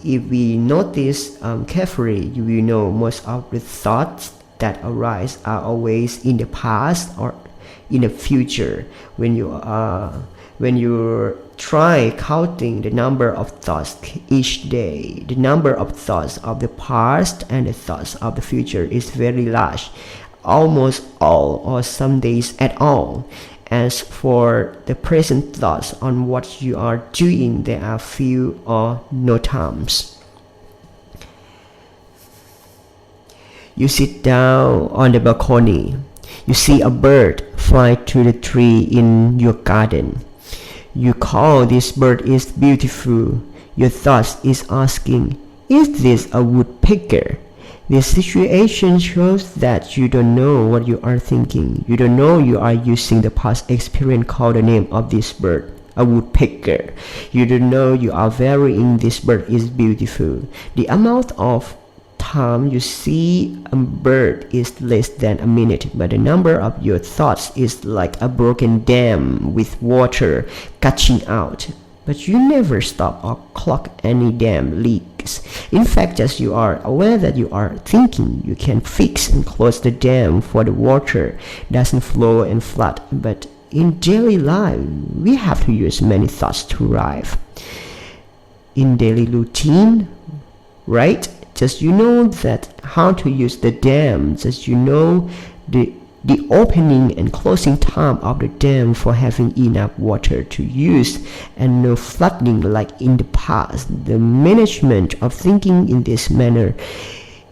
If we notice carefully, you will know most of the thoughts that arise are always in the past or in the future. When you try counting the number of thoughts each day, the number of thoughts of the past and the thoughts of the future is very large, almost all or some days at all. As for the present thoughts on what you are doing, there are few or no times. You sit down on the balcony. You see a bird fly to the tree in your garden. You call this bird is beautiful. Your thoughts is asking, is this a woodpecker? This situation shows that you don't know what you are thinking. You don't know you are using the past experience called the name of this bird, a woodpecker. You don't know you are varying this bird is beautiful. The amount of time you see a bird is less than a minute, but the number of your thoughts is like a broken dam with water gushing out. But you never stop or clog any dam leaks. In fact, as you are aware that you are thinking, you can fix and close the dam for the water doesn't flow and flood. But in daily life, we have to use many thoughts to arrive. In daily routine, right? Just you know that how to use the dam, just you know the opening and closing time of the dam for having enough water to use and no flooding like in the past. The management of thinking in this manner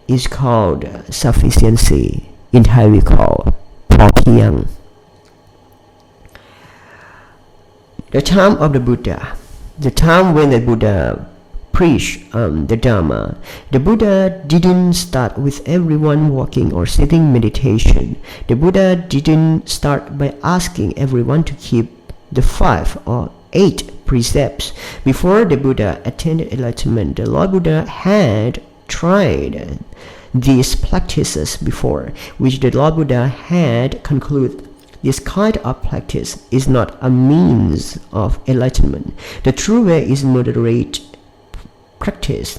is called sufficiency. In Thai we call พอเพียง. The time of the Buddha, the time when the Buddha preach the Dharma. The Buddha didn't start with everyone walking or sitting meditation. The Buddha didn't start by asking everyone to keep the 5 or 8 precepts. Before the Buddha attained enlightenment, the Lord Buddha had tried these practices before, which the Lord Buddha had concluded. This kind of practice is not a means of enlightenment. The true way is moderate practice,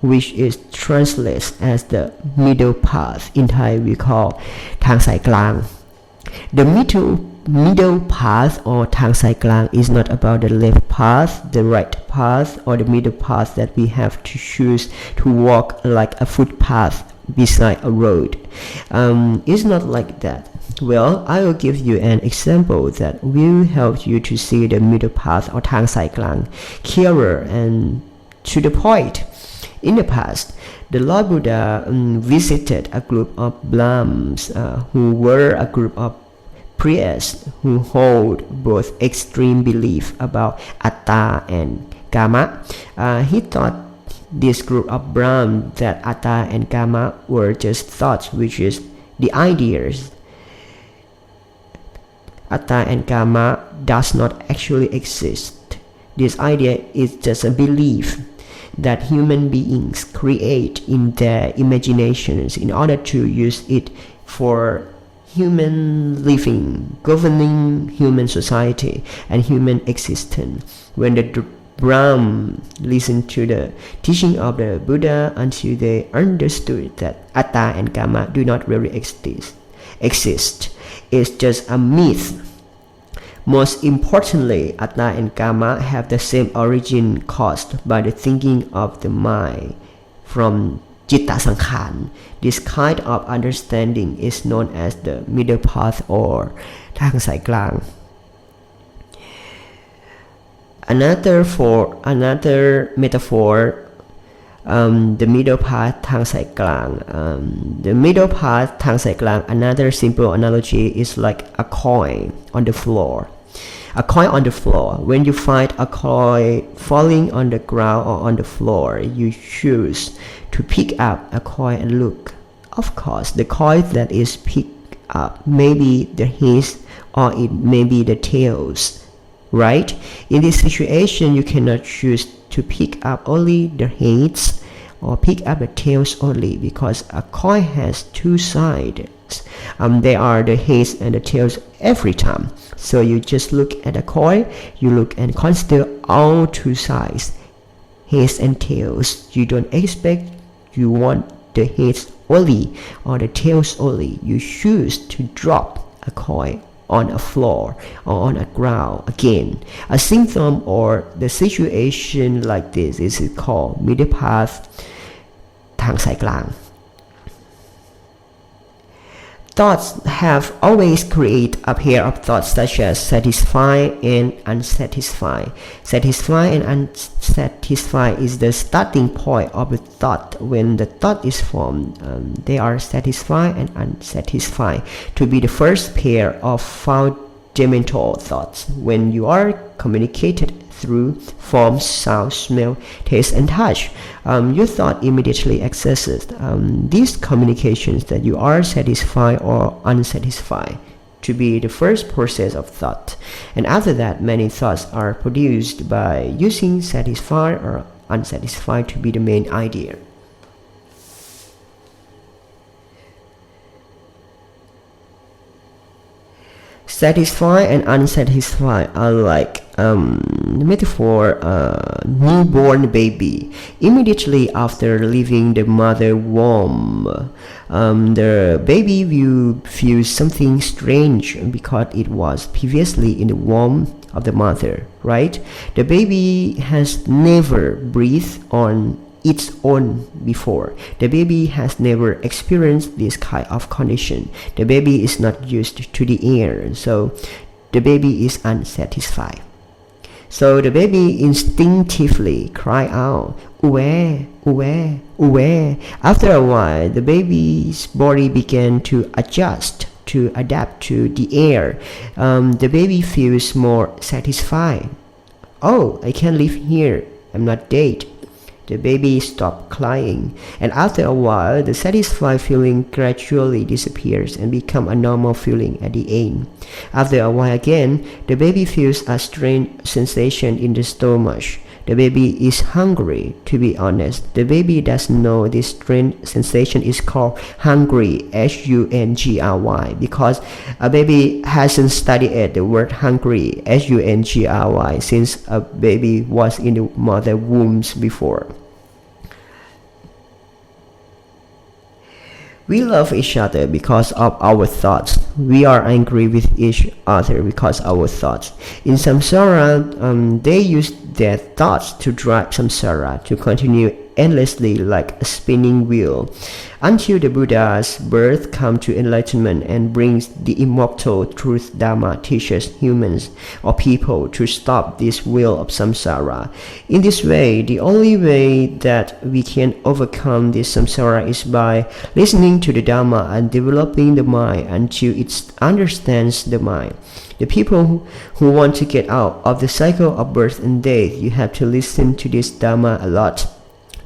which is translated as the middle path. In Thai we call ทางสายกลาง. The middle path or ทางสายกลาง is not about the left path, the right path, or the middle path that we have to choose to walk like a footpath beside a road. It's not like that. Well, I will give you an example that will help you to see the middle path or ทางสายกลาง clearer and to the point. In the past, the Lord Buddha visited a group of Brahmins who were a group of priests who hold both extreme belief about Atta and Kama. He thought this group of Brahmins that Atta and Kama were just thoughts, which is the ideas. Atta and Kama does not actually exist. This idea is just a belief that human beings create in their imaginations in order to use it for human living, governing human society and human existence. When the Brahmin listened to the teaching of the Buddha until they understood that Atta and Kama do not really exist. It's just a myth. Most importantly, Atta and Kama have the same origin caused by the thinking of the mind from Citta Sankhara. This kind of understanding is known as the middle path or ทางสายกลาง Another metaphor the middle path ทางสายกลาง the middle path ทางสายกลาง another simple analogy is like a coin on the floor. A coin on the floor. When you find a coin falling on the ground or on the floor, you choose to pick up a coin and look. Of course, the coin that is picked up may be the heads or it may be the tails, right? In this situation, you cannot choose to pick up only the heads or pick up the tails only because a coin has two sides. They are the heads and the tails every time. So you just look at the coin, you look and consider all two sides, heads and tails. You don't expect you want the heads only or the tails only. You choose to drop a coin on a floor or on a ground again. A symptom or the situation like this is called middle path ทางสายกลาง Thoughts have always created a pair of thoughts such as satisfied and unsatisfied. Satisfied and unsatisfied is the starting point of the thought. When the thought is formed, they are satisfied and unsatisfied to be the first pair of fundamental thoughts. When you are communicated through form, sound, smell, taste, and touch, your thought immediately accesses these communications that you are satisfied or unsatisfied to be the first process of thought. And after that, many thoughts are produced by using satisfied or unsatisfied to be the main idea. Satisfied and unsatisfied are like metaphor newborn baby. Immediately after leaving the mother womb, the baby will feel something strange because it was previously in the womb of the mother, right? The baby has never breathed on its own before. The baby has never experienced this kind of condition. The baby is not used to the air, so the baby is unsatisfied. So the baby instinctively cry out, "Uwe, uwe, uwe." After a while, the baby's body began to adjust to adapt to the air. The baby feels more satisfied. Oh, I can live here. I'm not dead. The baby stopped crying, and after a while, the satisfied feeling gradually disappears and becomes a normal feeling at the end. After a while again, the baby feels a strange sensation in the stomach. The baby is hungry. To be honest, the baby doesn't know this strange sensation is called hungry, Hungry, because a baby hasn't studied the word hungry, Hungry, since a baby was in the mother wombs before. We love each other because of our thoughts. We are angry with each other because of our thoughts. In samsara, they use their thoughts to drive samsara to continue endlessly like a spinning wheel until the Buddha's birth comes to enlightenment and brings the immortal truth Dharma teaches humans or people to stop this wheel of samsara. In this way, the only way that we can overcome this samsara is by listening to the Dharma and developing the mind until it understands the mind. The people who want to get out of the cycle of birth and death, you have to listen to this Dharma a lot.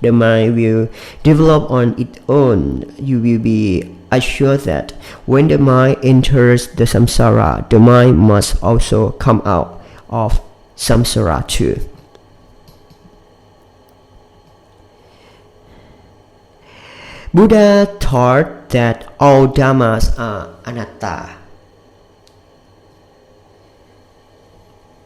The mind will develop on its own. You will be assured that when the mind enters the samsara, the mind must also come out of samsara too. Buddha taught that all dhammas are anatta.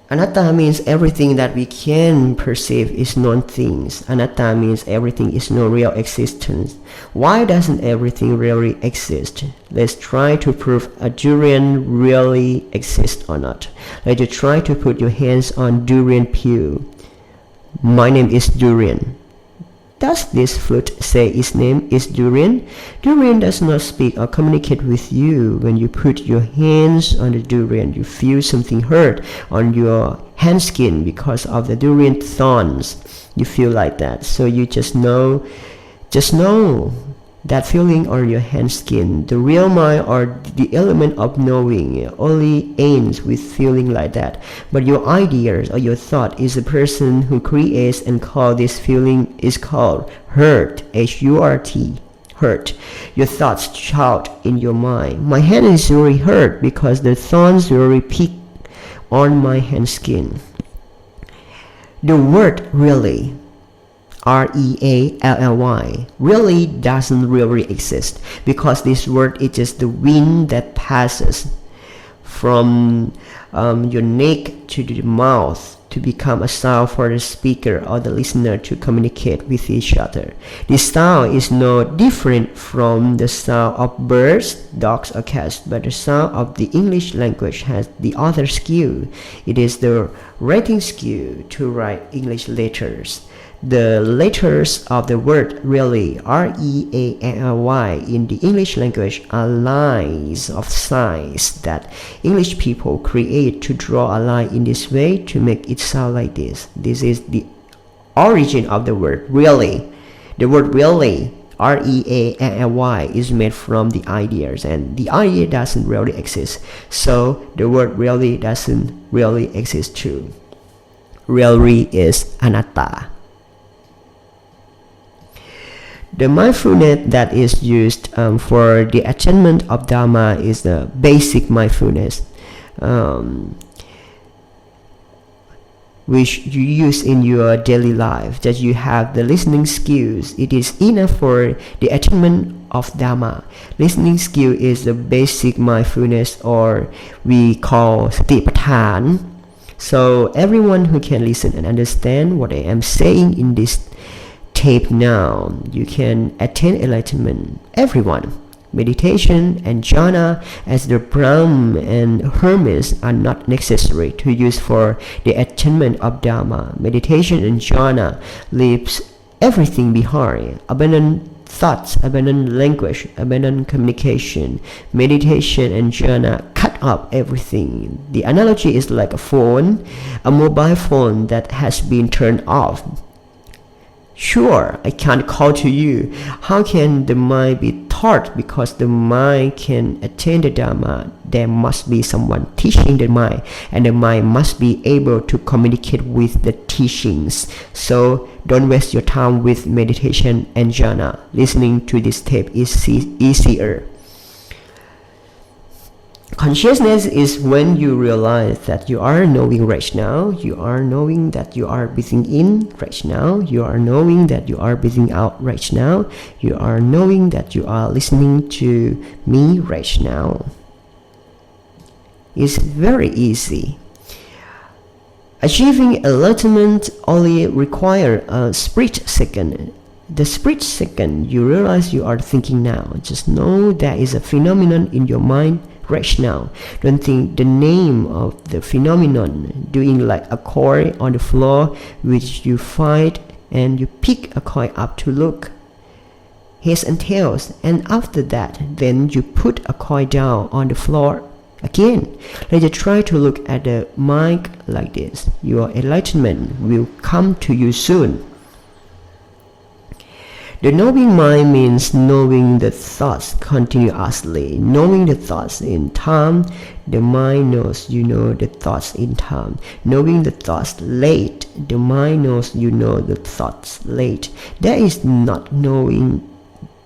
Anatta means everything that we can perceive is non-things. Anatta means everything is no real existence. Why doesn't everything really exist? Let's try to prove a durian really exists or not. Let you try to put your hands on durian peel. My name is Durian. Does this fruit say its name is durian? Durian does not speak or communicate with you. When you put your hands on the durian, you feel something hurt on your hand skin because of the durian thorns. You feel like that. So you just know that feeling on your hand skin. The real mind, or the element of knowing, only ends with feeling like that. But your ideas or your thought is the person who creates and call this feeling is called hurt, H-U-R-T, hurt. Your thoughts shout in your mind, my hand is really hurt because the thorns really pick on my hand skin. The word really, R-E-A-L-L-Y, really doesn't really exist, because this word is just the wind that passes from your neck to the mouth to become a sound for the speaker or the listener to communicate with each other. This sound is no different from the sound of birds, dogs or cats, but the sound of the English language has the other skill. It is the writing skill to write English letters. The letters of the word really, R-E-A-L-Y, in the English language are lines of signs that English people create to draw a line in this way to make it sound like this. This is the origin of the word really. The word really, R-E-A-L-L-Y, is made from the ideas, and the idea doesn't really exist. So the word really doesn't really exist too. Really is anatta. The mindfulness that is used for the attainment of Dharma is the basic mindfulness, which you use in your daily life, that you have the listening skills. It is enough for the attainment of Dharma. Listening skill is the basic mindfulness, or we call Satipatthana. So everyone who can listen and understand what I am saying in this tape now, you can attain enlightenment. Everyone. Meditation and jhana as the Brahm and Hermes are not necessary to use for the attainment of Dharma. Meditation and jhana leaves everything behind. Abandon thoughts, abandon language, abandon communication. Meditation and jhana cut off everything. The analogy is like a phone, a mobile phone that has been turned off. Sure, I can't call to you. How can the mind be taught? Because the mind can attain the Dharma, there must be someone teaching the mind, and the mind must be able to communicate with the teachings. So don't waste your time with meditation and jhana. Listening to this tape is easier. Consciousness is when you realize that you are knowing right now, you are knowing that you are breathing in right now, you are knowing that you are breathing out right now, you are knowing that you are listening to me right now. It's very easy. Achieving enlightenment only requires a split second. The split second you realize you are thinking now, just know there is a phenomenon in your mind right now. Don't think the name of the phenomenon. Doing like a coin on the floor, which you find and you pick a coin up to look heads and tails, and after that then you put a coin down on the floor again. Let you try to look at the mic like this. Your enlightenment will come to you soon. The knowing mind means knowing the thoughts continuously, knowing the thoughts in time. The mind knows you know the thoughts in time. Knowing the thoughts late, the mind knows you know the thoughts late. There is not knowing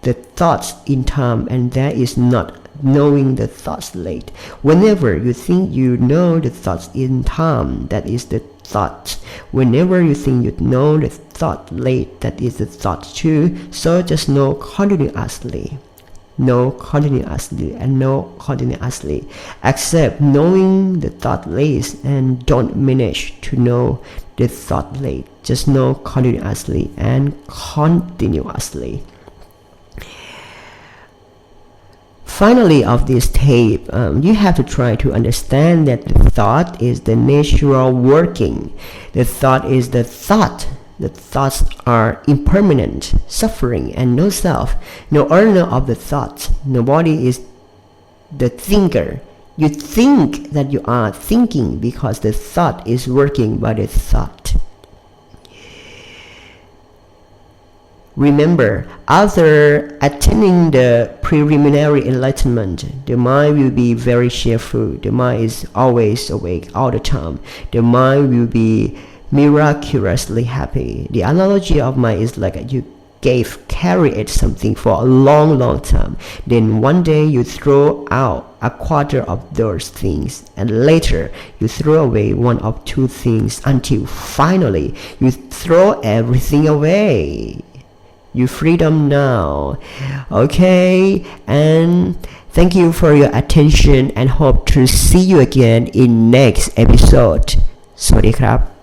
the thoughts in time, and there is not knowing the thoughts late. Whenever you think you know the thoughts in time, that is the thought. Whenever you think you know the thought late, that is the thought too. So just know continuously. Know continuously and know continuously. Accept knowing the thought late and don't manage to know the thought late. Just know continuously and continuously. Finally, of this tape, you have to try to understand that the thought is the natural working. The thought is the thought, The thoughts are impermanent, suffering, and no self, no owner of the thoughts. Nobody is the thinker. You think that you are thinking because the thought is working by the thought. Remember, after attaining the preliminary enlightenment, the mind will be very cheerful. The mind is always awake all the time. The mind will be miraculously happy. The analogy of mind is like you carry it something for a long time. Then one day you throw out a quarter of those things, and later you throw away one of two things, until finally you throw everything away. You freedom now. Okay, and thank you for your attention and hope to see you again in next episode. สวัสดีครับ